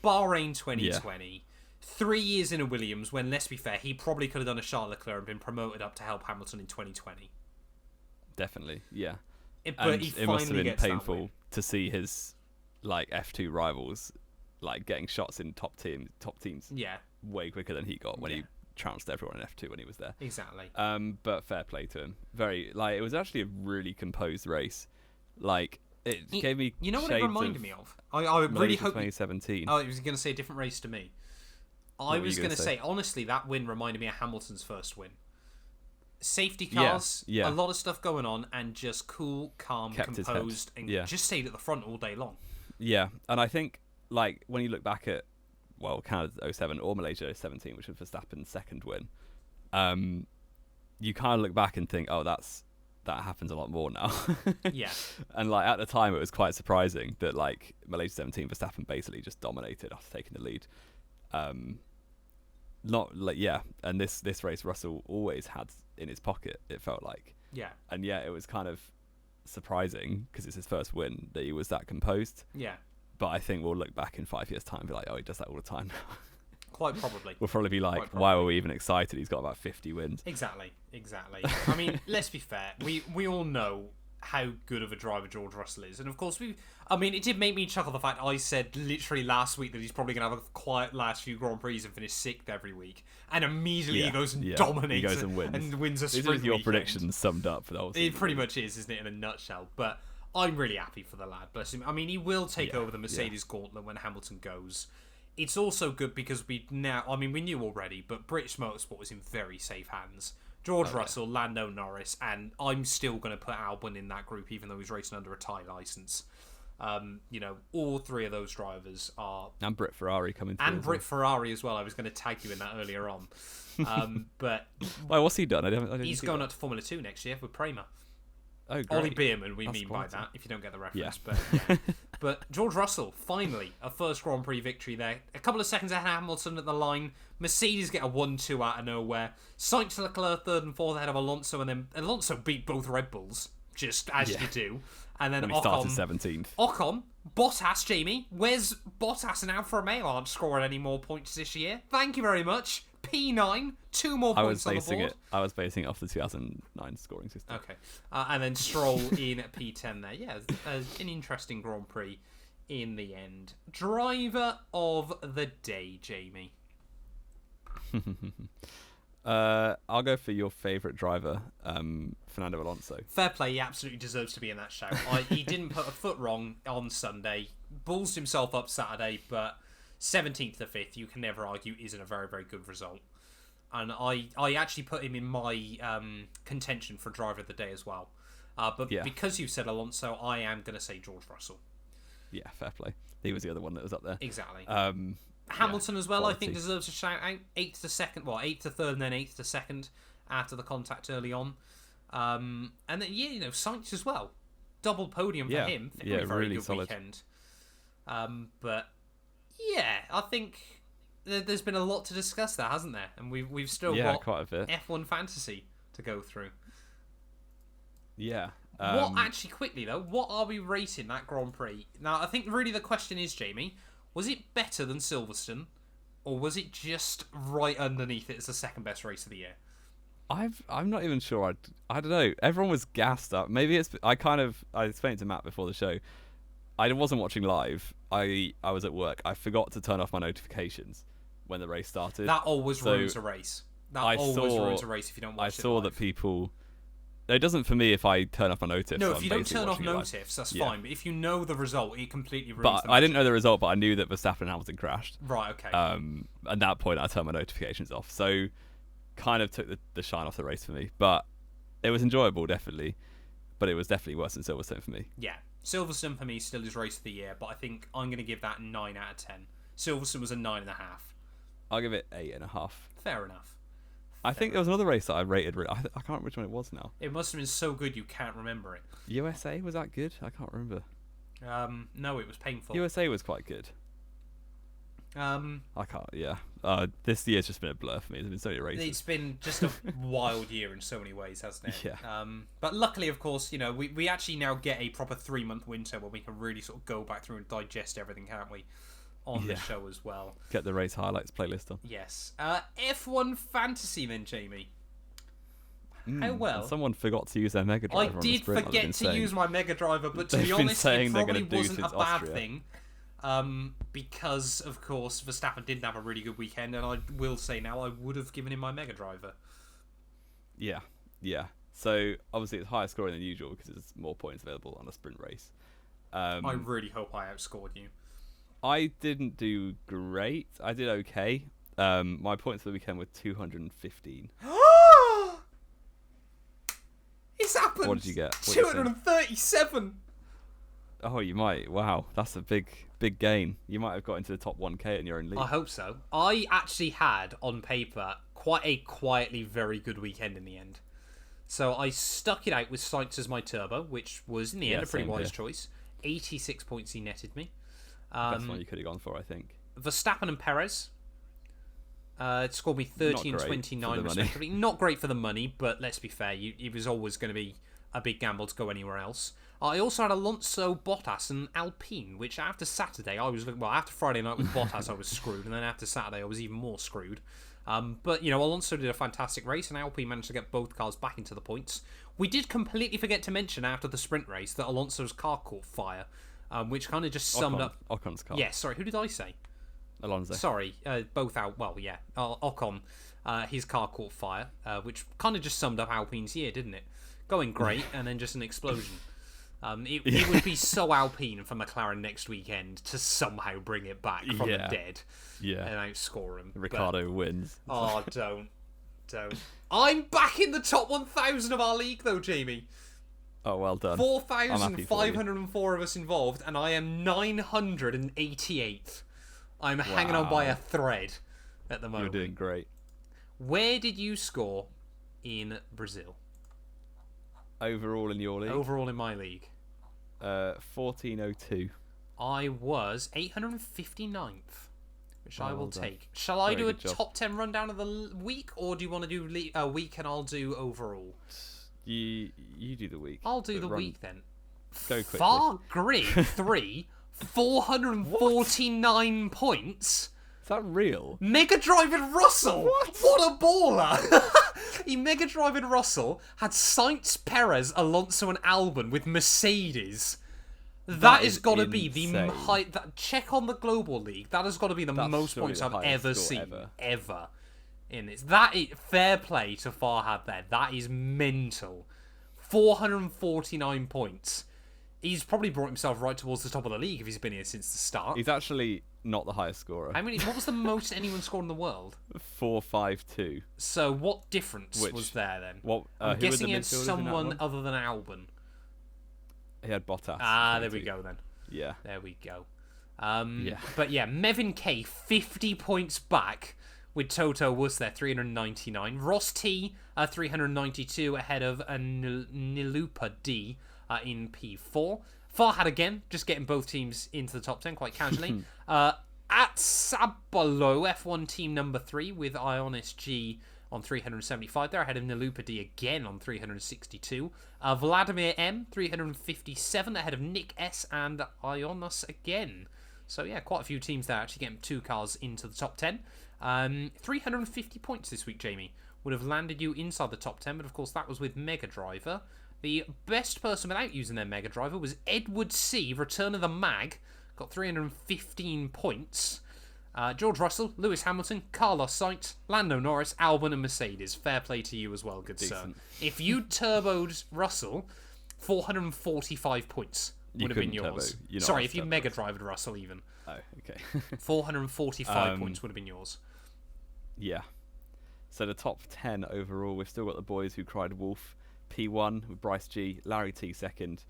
Speaker 1: Bahrain 2020, 3 years in a Williams when, let's be fair, he probably could have done a Charles Leclerc and been promoted up to help Hamilton in 2020.
Speaker 2: Definitely, yeah.
Speaker 1: But
Speaker 2: it must have been painful to see his F2 rivals getting shots in top teams.
Speaker 1: Yeah.
Speaker 2: Way quicker than he got when he trounced everyone in F2 when he was there.
Speaker 1: Exactly.
Speaker 2: But fair play to him. Very it was actually a really composed race. It gave me.
Speaker 1: You know what it reminded me of? I really hope
Speaker 2: 2017.
Speaker 1: Oh, I was going to say a different race to me. I was going to say honestly that win reminded me of Hamilton's first win. Safety cars, a lot of stuff going on, and just cool, calm, composed, and just stayed at the front all day long.
Speaker 2: Yeah, and I think when you look back at Canada 07 or Malaysia 17, which was Verstappen's second win, you kind of look back and think, oh, that happens a lot more now.
Speaker 1: Yeah.
Speaker 2: And at the time, it was quite surprising that Malaysia 17, Verstappen basically just dominated after taking the lead. And this race Russell always had in his pocket. It felt like. Yeah. And it was kind of surprising because it's his first win that he was that composed.
Speaker 1: Yeah.
Speaker 2: But I think we'll look back in 5 years' time and be like, oh, he does that all the time now.
Speaker 1: Quite probably.
Speaker 2: We'll probably be like, why were we even excited? He's got about 50 wins.
Speaker 1: Exactly. I mean, let's be fair. We all know how good of a driver George Russell is. And of course, it did make me chuckle the fact I said literally last week that he's probably going to have a quiet last few Grand Prix and finish 6th every week. And immediately he goes and dominates.
Speaker 2: He goes and wins.
Speaker 1: A sprint
Speaker 2: These are your
Speaker 1: weekend.
Speaker 2: predictions summed up for the whole season.
Speaker 1: It pretty much is, isn't it, in a nutshell. But I'm really happy for the lad, bless him. I mean, he will take over the Mercedes gauntlet when Hamilton goes. It's also good because we knew already, but British Motorsport was in very safe hands. George Russell, Lando Norris, and I'm still going to put Albon in that group, even though he's racing under a Thai license. All three of those drivers are...
Speaker 2: And Brit Ferrari coming through.
Speaker 1: And Brit Ferrari as well. I was going to tag you in that earlier on. But...
Speaker 2: Well, what's he done?
Speaker 1: He's going up to Formula 2 next year with Prema.
Speaker 2: Oh, great.
Speaker 1: Ollie Beerman, we mean by that, if you don't get the reference. But George Russell, finally, a first Grand Prix victory there. A couple of seconds ahead of Hamilton at the line. Mercedes get a 1-2 out of nowhere. Sainz and Leclerc third and fourth ahead of Alonso, and then Alonso beat both Red Bulls, just as you do. And then
Speaker 2: Ocon started 17th.
Speaker 1: Ocon, Bottas, Jamie. Where's Bottas and Alfa Romeo aren't scoring any more points this year? Thank you very much. P9, 2 more points on the board.
Speaker 2: I was basing it off the 2009 scoring system.
Speaker 1: Okay. And then Stroll in at P10 there. Yeah, an interesting Grand Prix in the end. Driver of the day, Jamie.
Speaker 2: I'll go for your favourite driver, Fernando Alonso.
Speaker 1: Fair play, he absolutely deserves to be in that shout. He didn't put a foot wrong on Sunday, ballsed himself up Saturday, but 17th to 5th, you can never argue, isn't a very, very good result. And I actually put him in my contention for driver of the day as well. But because you said Alonso, I am going to say George Russell. Yeah,
Speaker 2: fair play. He was the other one that was up there.
Speaker 1: Exactly. Hamilton as well, quality. I think, deserves a shout out. 8th to 2nd, 8th to 3rd and then 8th to 2nd after the contact early on. And then, Sainz as well. double podium for him. Very
Speaker 2: really
Speaker 1: good
Speaker 2: solid
Speaker 1: weekend. But yeah, I think there's been a lot to discuss there, hasn't there? And we've still got
Speaker 2: quite a bit.
Speaker 1: F1 fantasy to go through.
Speaker 2: Yeah.
Speaker 1: What actually, quickly though, what are we rating that Grand Prix? Now, I think really the question is, Jamie, was it better than Silverstone, or was it just right underneath it as the second best race of the year?
Speaker 2: I'm not even sure. I don't know. Everyone was gassed up. Maybe it's. I explained to Matt before the show. I wasn't watching live. I was at work. I forgot to turn off my notifications when the race started.
Speaker 1: That always ruins a race. That always ruins a race if you don't watch it.
Speaker 2: I saw that people. It doesn't for me if I turn off my notifs.
Speaker 1: No,
Speaker 2: so
Speaker 1: if you don't turn off notifs, that's fine. But if you know the result, it completely ruins
Speaker 2: But I didn't know the result, but I knew that Verstappen and Hamilton crashed.
Speaker 1: Right, okay.
Speaker 2: At that point, I turned my notifications off. So, kind of took the shine off the race for me. But it was enjoyable, definitely. But it was definitely worse than Silverstone for me.
Speaker 1: Yeah. Silverstone for me still is race of the year, but I think I'm going to give that 9 out of 10. Silverstone was a 9.5.
Speaker 2: I'll give it 8.5.
Speaker 1: Fair enough.
Speaker 2: I think there was another race that I rated. I can't remember which one it was now.
Speaker 1: It must have been so good you can't remember it.
Speaker 2: USA, was that good? I can't remember.
Speaker 1: No, it was painful.
Speaker 2: USA was quite good. I can't, yeah. This year's just been a blur for me. There's been so many races.
Speaker 1: It's been just a wild year in so many ways, hasn't it?
Speaker 2: Yeah.
Speaker 1: But luckily, of course, we actually now get a proper 3-month winter where we can really sort of go back through and digest everything, can't we? On the show as well.
Speaker 2: Get the race highlights playlist on.
Speaker 1: Yes. F1 Fantasy then, Jamie. How well?
Speaker 2: And someone forgot to use their Mega Driver.
Speaker 1: I did forget to use my Mega Driver, but to be honest, it probably wasn't a bad thing. Because, of course, Verstappen didn't have a really good weekend, and I will say now I would have given him my Mega Driver.
Speaker 2: Yeah. So, obviously, it's higher scoring than usual because there's more points available on a sprint race.
Speaker 1: I really hope I outscored you.
Speaker 2: I didn't do great. I did okay. My points for the weekend were 215.
Speaker 1: It's happened!
Speaker 2: What did you get?
Speaker 1: 237!
Speaker 2: Oh, you might. Wow, that's a big gain. You might have got into the top 1k in your own league.
Speaker 1: I hope so. I actually had, on paper, quite a quietly very good weekend in the end. So I stuck it out with Sainz as my turbo, which was, in the end, a pretty wise choice. 86 points he netted me.
Speaker 2: That's one you could have gone for, I think.
Speaker 1: Verstappen and Perez. It scored me 30 and 29 respectively. Not great for the money, but let's be fair, it was always going to be a big gamble to go anywhere else. I also had Alonso, Bottas, and Alpine, which after Saturday I was after Friday night with Bottas I was screwed, and then after Saturday I was even more screwed. But Alonso did a fantastic race, and Alpine managed to get both cars back into the points. We did completely forget to mention after the sprint race that Alonso's car caught fire. Which kind of just summed up
Speaker 2: Ocon's car.
Speaker 1: Yeah, sorry, who did I say?
Speaker 2: Alonso.
Speaker 1: Sorry, both out. Well, yeah, Ocon, his car caught fire, which kind of just summed up Alpine's year, didn't it? Going great, and then just an explosion. It would be so Alpine for McLaren next weekend to somehow bring it back from the dead, and outscore him.
Speaker 2: Ricciardo wins.
Speaker 1: Oh, don't. I'm back in the top 1,000 of our league, though, Jamie.
Speaker 2: Oh, well done.
Speaker 1: 4,504 of us involved, and I am 988th. I'm hanging on by a thread at the moment.
Speaker 2: You're doing great.
Speaker 1: Where did you score in Brazil?
Speaker 2: Overall in your league?
Speaker 1: Overall in my league.
Speaker 2: 1402.
Speaker 1: I was 859th, which I will take. Shall I do a top 10 rundown of the week, or do you want to do a week and I'll do overall?
Speaker 2: You do the week.
Speaker 1: I'll do the week then.
Speaker 2: Go quickly.
Speaker 1: Far Grid 3, 449 points.
Speaker 2: Is that real?
Speaker 1: Mega Driving Russell. What a baller! He Mega Driving Russell had Sainz, Perez, Alonso, and Albon with Mercedes. That has got to be the height. Check on the Global League. That has got to be the most points I've ever seen ever. In this. Fair play to Farhad there. That is mental. 449 points. He's probably brought himself right towards the top of the league if he's been here since the start.
Speaker 2: He's actually not the highest scorer.
Speaker 1: What was the most anyone scored in the world?
Speaker 2: 452.
Speaker 1: So what difference was there then? I'm guessing he had someone other than Albon.
Speaker 2: He had Bottas.
Speaker 1: There we go then.
Speaker 2: Yeah.
Speaker 1: There we go. But yeah, Mevin K, 50 points back. With Toto was there, 399. Ross T, 392 ahead of Nilupa D, in P4. Farhad again, just getting both teams into the top 10 quite casually. At Sabolo, F1 team number 3 with Ionis G on 375. They're ahead of Nalupa D again on 362. Vladimir M, 357, ahead of Nick S and Ionos again. So yeah, quite a few teams there actually getting 2 cars into the top 10. 350 points this week, Jamie, would have landed you inside the top 10, but of course that was with Mega Driver. The best person without using their Mega Driver was Edward C, Return of the Mag, got 315 points. George Russell, Lewis Hamilton, Carlos Sainz, Lando Norris, Albon and Mercedes. Fair play to you as well, good
Speaker 2: Decent.
Speaker 1: sir. If you turboed Russell, 445 points would have been yours. Sorry, if you Mega Drive'd Russell even.
Speaker 2: Oh, okay.
Speaker 1: 445 points would have been yours.
Speaker 2: Yeah. So the top 10 overall, we've still got the boys who cried wolf. P1 with Bryce G, Larry T second,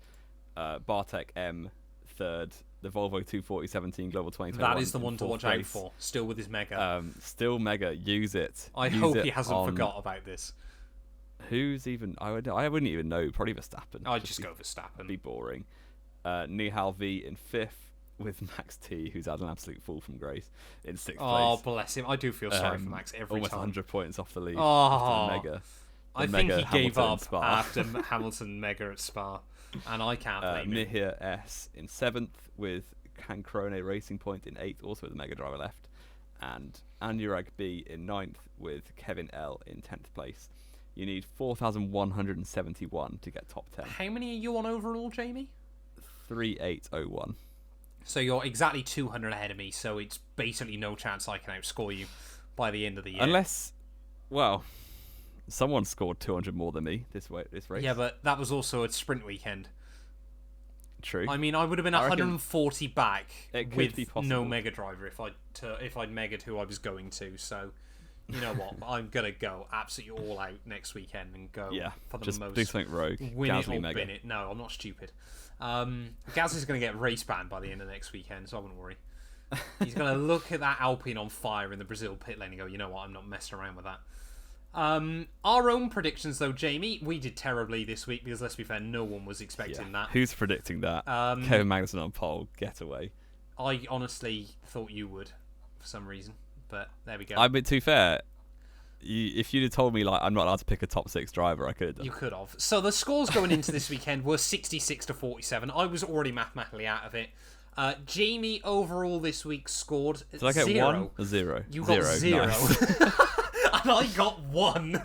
Speaker 2: Bartek M third, the Volvo 24017 Global 2021.
Speaker 1: That is the one to watch out for. Still with his Mega.
Speaker 2: Still Mega. Use it.
Speaker 1: I hope he hasn't forgot about this.
Speaker 2: Who's even? I wouldn't even know. Probably Verstappen.
Speaker 1: I'd just go Verstappen.
Speaker 2: Be boring. Nihal V in 5th with Max T, who's had an absolute fall from grace, in 6th place.
Speaker 1: Oh, bless him. I do feel sorry for Max every
Speaker 2: almost
Speaker 1: time.
Speaker 2: Almost 100 points off the lead.
Speaker 1: Oh,
Speaker 2: Mega.
Speaker 1: I think he gave up after Hamilton Mega at Spa, and I can't blame him.
Speaker 2: Mihir S in 7th with Cancrone Racing Point in 8th, also with the Mega Driver left, and Anurag B in 9th with Kevin L in 10th place. You need 4,171 to get top 10.
Speaker 1: How many are you on overall, Jamie?
Speaker 2: 3801.
Speaker 1: So you're exactly 200 ahead of me, so it's basically no chance I can outscore you by the end of the year.
Speaker 2: Unless, well, someone scored 200 more than me this race.
Speaker 1: Yeah, but that was also a sprint weekend.
Speaker 2: True.
Speaker 1: I mean, I would have been 140 back with no Mega Driver if I'd Mega'd who I was going to. So, you know what? I'm gonna go absolutely all out next weekend and go for the
Speaker 2: just
Speaker 1: most
Speaker 2: do something rogue.
Speaker 1: win
Speaker 2: Gasly
Speaker 1: it or
Speaker 2: Mega.
Speaker 1: bin it. No, I'm not stupid. Gaz is gonna get race banned by the end of next weekend, so I wouldn't worry. He's gonna look at that Alpine on fire in the Brazil pit lane and go, you know what? I'm not messing around with that. Our own predictions, though, Jamie, we did terribly this week because, let's be fair, no one was expecting that.
Speaker 2: Who's predicting that? Kevin Magnussens on pole, getaway.
Speaker 1: I honestly thought you would, for some reason, but there we go.
Speaker 2: I mean, to be fair, if you'd have told me like I'm not allowed to pick a top 6 driver, I could have done.
Speaker 1: You could have. So the scores going into this weekend were 66 to 47. I was already mathematically out of it. Jamie overall this week scored
Speaker 2: Did I get
Speaker 1: 0.
Speaker 2: 1 or 0?
Speaker 1: You got 0.
Speaker 2: Nice.
Speaker 1: And I got 1.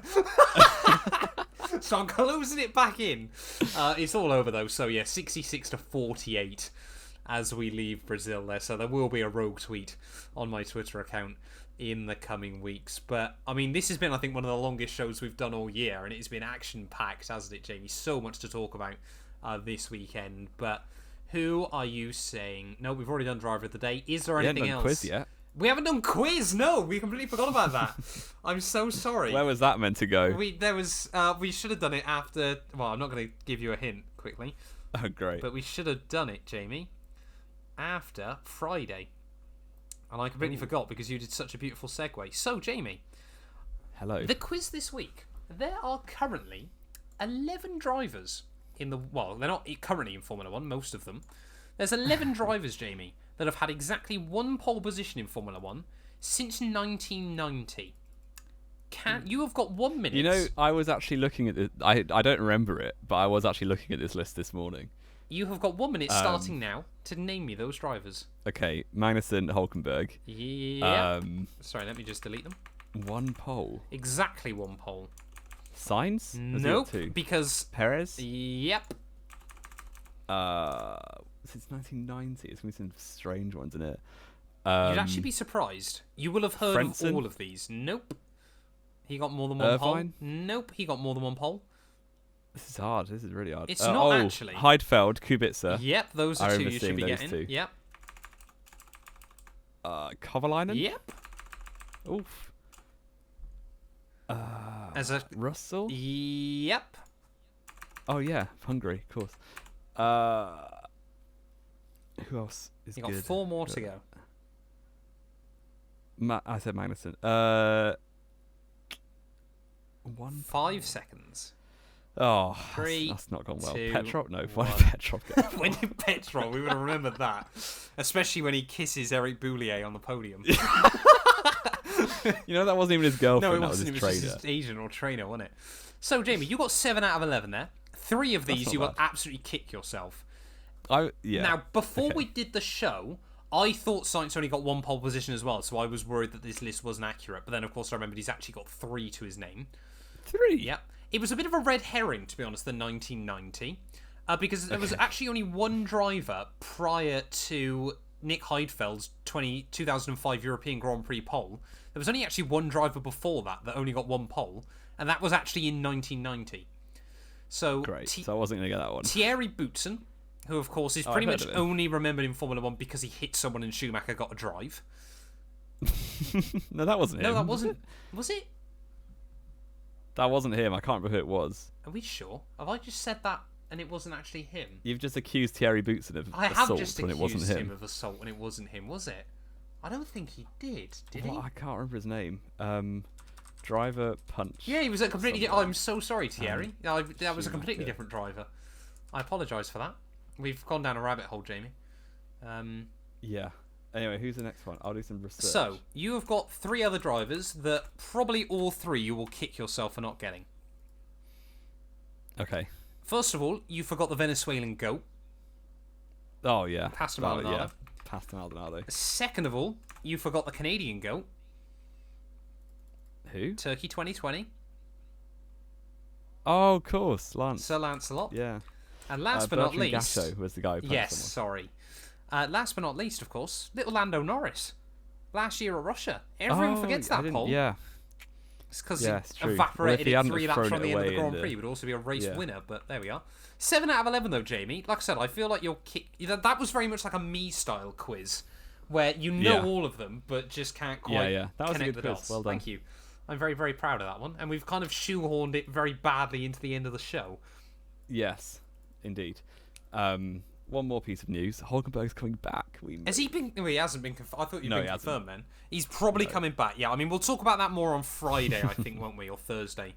Speaker 1: So I'm closing it back in. It's all over though. So yeah, 66 to 48 as we leave Brazil there. So there will be a rogue tweet on my Twitter account in the coming weeks. But I mean, this has been, I think, one of the longest shows we've done all year, and it's been action packed, hasn't it, Jamie? So much to talk about this weekend. But who are you saying? No, we've already done driver of the day. Is there anything else?
Speaker 2: Quiz yet?
Speaker 1: We haven't done quiz. No, we completely forgot about that. I'm so sorry.
Speaker 2: Where was that meant to go?
Speaker 1: We should have done it after. Well, I'm not going to give you a hint quickly.
Speaker 2: Oh, great.
Speaker 1: But we should have done it, Jamie, after Friday. And I completely forgot because you did such a beautiful segue. So, Jamie.
Speaker 2: Hello.
Speaker 1: The quiz this week. There are currently 11 drivers in the. Well, they're not currently in Formula 1, most of them. There's 11 drivers, Jamie, that have had exactly one pole position in Formula 1 since 1990. You have got 1 minute.
Speaker 2: You know, I was actually looking at this. I don't remember it, but I was actually looking at this list this morning.
Speaker 1: You have got 1 minute starting now to name me those drivers.
Speaker 2: Okay, Magnussen, Hulkenberg.
Speaker 1: Yeah. Sorry, let me just delete them.
Speaker 2: One pole.
Speaker 1: Exactly one pole.
Speaker 2: Sainz?
Speaker 1: Nope, because...
Speaker 2: Perez?
Speaker 1: Yep.
Speaker 2: Since 1990. It's going to be some strange ones, isn't it?
Speaker 1: You'd actually be surprised. You will have heard
Speaker 2: Frentzen?
Speaker 1: of all of these. Nope. He got more than one
Speaker 2: Irvine?
Speaker 1: pole. Nope, he got more than one pole.
Speaker 2: This is hard. This is really hard.
Speaker 1: It's not actually.
Speaker 2: Heidfeld, Kubica.
Speaker 1: Yep, those are
Speaker 2: I
Speaker 1: two
Speaker 2: remember
Speaker 1: you should
Speaker 2: seeing
Speaker 1: be
Speaker 2: those
Speaker 1: getting.
Speaker 2: two.
Speaker 1: Yep.
Speaker 2: Kovalainen?
Speaker 1: Yep.
Speaker 2: Oof.
Speaker 1: As a
Speaker 2: Russell?
Speaker 1: Yep.
Speaker 2: Oh, yeah. Hungary, of course. Who else is
Speaker 1: You
Speaker 2: good?
Speaker 1: got 4 more to go.
Speaker 2: I said Magnussen. 1
Speaker 1: 5 seconds.
Speaker 2: Oh,
Speaker 1: Three,
Speaker 2: that's not gone well.
Speaker 1: 2,
Speaker 2: Petrov? No, why
Speaker 1: 1.
Speaker 2: did Petrov go?
Speaker 1: When did Petrov? We would have remembered that. Especially when he kisses Eric Boulier on the podium.
Speaker 2: You know, that wasn't even his girlfriend.
Speaker 1: No, it
Speaker 2: that
Speaker 1: wasn't. It
Speaker 2: was
Speaker 1: was
Speaker 2: his
Speaker 1: just
Speaker 2: trainer.
Speaker 1: his agent or trainer, wasn't it? So, Jamie, you got 7 out of 11 there. 3 of these
Speaker 2: not
Speaker 1: you will
Speaker 2: bad.
Speaker 1: absolutely kick yourself.
Speaker 2: Yeah.
Speaker 1: Now, before
Speaker 2: okay.
Speaker 1: we did the show, I thought Sainz only got 1 pole position as well, so I was worried that this list wasn't accurate. But then, of course, I remembered he's actually got 3 to his name.
Speaker 2: 3?
Speaker 1: Yep. It was a bit of a red herring, to be honest, the 1990. Because there was actually only 1 driver prior to Nick Heidfeld's 2005 European Grand Prix pole. There was only actually 1 driver before that only got 1 pole, and that was actually in 1990. So
Speaker 2: Great. So I wasn't going to get that one.
Speaker 1: Thierry Boutsen, who of course is
Speaker 2: I've
Speaker 1: pretty
Speaker 2: heard
Speaker 1: much
Speaker 2: of him.
Speaker 1: only remembered in Formula 1 because he hit someone and Schumacher got a drive.
Speaker 2: No, that wasn't him.
Speaker 1: No, that wasn't. Was it?
Speaker 2: That wasn't him. I can't remember who it was.
Speaker 1: Are we sure? Have I just said that and it wasn't actually him?
Speaker 2: You've just accused Thierry Boutsen of
Speaker 1: I have
Speaker 2: assault
Speaker 1: just
Speaker 2: when it wasn't
Speaker 1: accused
Speaker 2: him.
Speaker 1: him of assault when it wasn't him, was it? I don't think he did. Did
Speaker 2: Well,
Speaker 1: he?
Speaker 2: I can't remember his name. Driver punch.
Speaker 1: Yeah, he was a completely.
Speaker 2: Someone.
Speaker 1: I'm so sorry, Thierry. That was a completely
Speaker 2: Schumacher.
Speaker 1: different driver. I apologise for that. We've gone down a rabbit hole, Jamie.
Speaker 2: Yeah. Anyway, who's the next one? I'll do some research.
Speaker 1: So you have got 3 other drivers that probably all 3 you will kick yourself for not getting.
Speaker 2: Okay.
Speaker 1: First of all, you forgot the Venezuelan goat.
Speaker 2: Oh yeah.
Speaker 1: Pastor
Speaker 2: Oh,
Speaker 1: Maldonado.
Speaker 2: yeah. Pastor Maldonado.
Speaker 1: Second of all, you forgot the Canadian goat.
Speaker 2: Who?
Speaker 1: Turkey 2020.
Speaker 2: Oh, of course, Lance.
Speaker 1: Sir Lancelot.
Speaker 2: Yeah.
Speaker 1: And last but not
Speaker 2: Bertrand
Speaker 1: least...
Speaker 2: Gachot was the guy who punched
Speaker 1: Yes,
Speaker 2: someone.
Speaker 1: sorry. Last but not least, of course, little Lando Norris. Last year at Russia. Everyone forgets that pole.
Speaker 2: Yeah.
Speaker 1: It's because
Speaker 2: Yeah,
Speaker 1: he
Speaker 2: it's true.
Speaker 1: evaporated
Speaker 2: Well, if he
Speaker 1: it 3
Speaker 2: hadn't
Speaker 1: laps
Speaker 2: thrown
Speaker 1: from the
Speaker 2: it
Speaker 1: end of the
Speaker 2: away in
Speaker 1: Grand
Speaker 2: the-
Speaker 1: Prix. He would also be a race
Speaker 2: Yeah.
Speaker 1: winner, but there we are. 7 out of 11 though, Jamie. Like I said, I feel like you're that was very much like a me-style quiz, where you know
Speaker 2: Yeah.
Speaker 1: all of them, but just can't quite
Speaker 2: Yeah. That was a
Speaker 1: connect
Speaker 2: good
Speaker 1: the
Speaker 2: quiz.
Speaker 1: dots.
Speaker 2: Well done.
Speaker 1: Thank you. I'm very, very proud of that one. And we've kind of shoehorned it very badly into the end of the show.
Speaker 2: Yes, indeed. One more piece of news. Hulkenberg's coming back.
Speaker 1: Has he been... No, he hasn't been confirmed. I thought you'd
Speaker 2: No,
Speaker 1: been
Speaker 2: he hasn't.
Speaker 1: confirmed then. He's probably coming back. Yeah, I mean, we'll talk about that more on Friday, I think, won't we? Or Thursday,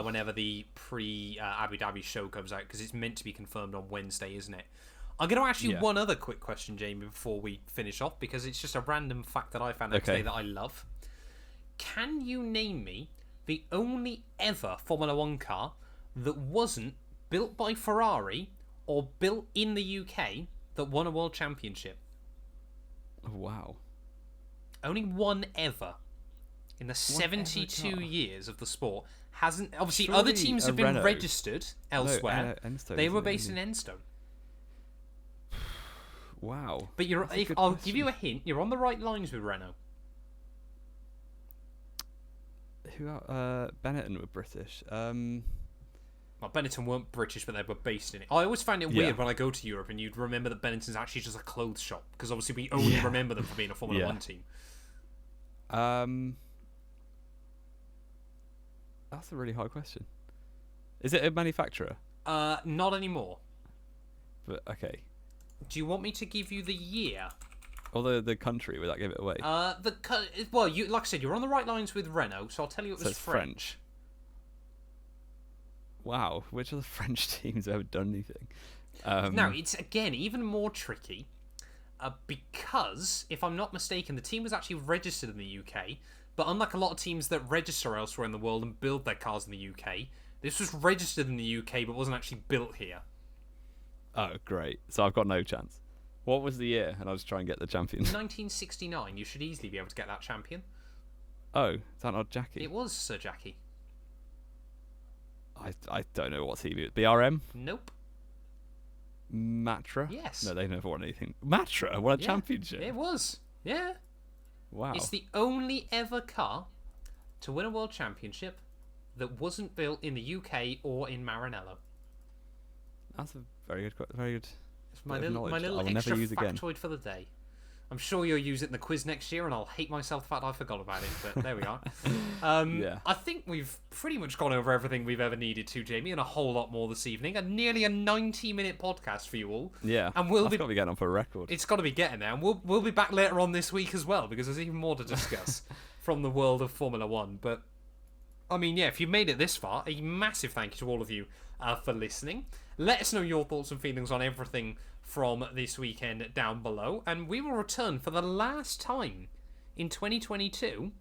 Speaker 1: whenever the pre-Abu Dhabi show comes out, because it's meant to be confirmed on Wednesday, isn't it? I'm going to ask you one other quick question, Jamie, before we finish off, because it's just a random fact that I found out today that I love. Can you name me the only ever Formula 1 car that wasn't built by Ferrari or built in the UK that won a world championship?
Speaker 2: Oh, wow.
Speaker 1: Only one ever in the 72 years of the sport. Hasn't obviously
Speaker 2: Surely
Speaker 1: other teams have been
Speaker 2: Renault.
Speaker 1: registered elsewhere.
Speaker 2: Enstone,
Speaker 1: They were
Speaker 2: isn't it,
Speaker 1: based in
Speaker 2: isn't
Speaker 1: Enstone.
Speaker 2: Wow.
Speaker 1: But I'll give you a hint. You're on the right lines with Renault.
Speaker 2: Who? Benetton were British.
Speaker 1: Well, Benetton weren't British, but they were based in it. I always find it weird when I go to Europe and you'd remember that Benetton's actually just a clothes shop, because obviously we only remember them for being a Formula 1 team.
Speaker 2: That's a really hard question. Is it a manufacturer?
Speaker 1: Not anymore.
Speaker 2: But okay.
Speaker 1: Do you want me to give you the year?
Speaker 2: Or the country? Would that give it away?
Speaker 1: Well, you like I said, you're on the right lines with Renault, so I'll tell you it was
Speaker 2: it's French. Wow, which of the French teams have ever done anything?
Speaker 1: Now, it's again even more tricky because, if I'm not mistaken, the team was actually registered in the UK, but unlike a lot of teams that register elsewhere in the world and build their cars in the UK, this was registered in the UK but wasn't actually built here.
Speaker 2: Oh, great. So I've got no chance. What was the year? And I'll just try and get the champion.
Speaker 1: 1969. You should easily be able to get that champion.
Speaker 2: Oh, is that not Jackie?
Speaker 1: It was Sir Jackie.
Speaker 2: I don't know what team it was. BRM?
Speaker 1: Nope.
Speaker 2: Matra?
Speaker 1: Yes.
Speaker 2: No, they've never won anything. Matra won a championship.
Speaker 1: It was. Yeah.
Speaker 2: Wow.
Speaker 1: It's the only ever car to win a world championship that wasn't built in the UK or in Maranello.
Speaker 2: That's a very good. Very good.
Speaker 1: It's my little extra factoid for the day. I'm sure you'll use it in the quiz next year, and I'll hate myself the fact I forgot about it, but there we are. I think we've pretty much gone over everything we've ever needed to, Jamie, and a whole lot more this evening. Nearly a 90-minute podcast for you all.
Speaker 2: Yeah,
Speaker 1: and
Speaker 2: that's got to be getting on for a record.
Speaker 1: It's got to be getting there, and we'll be back later on this week as well, because there's even more to discuss from the world of Formula 1. But I mean, yeah, if you've made it this far, a massive thank you to all of you for listening. Let us know your thoughts and feelings on everything from this weekend down below, and we will return for the last time in 2022.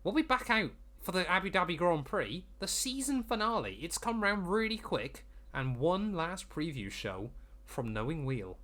Speaker 1: We'll be back out for the Abu Dhabi Grand Prix, the season finale. It's come round really quick, and one last preview show from Knowing Wheel.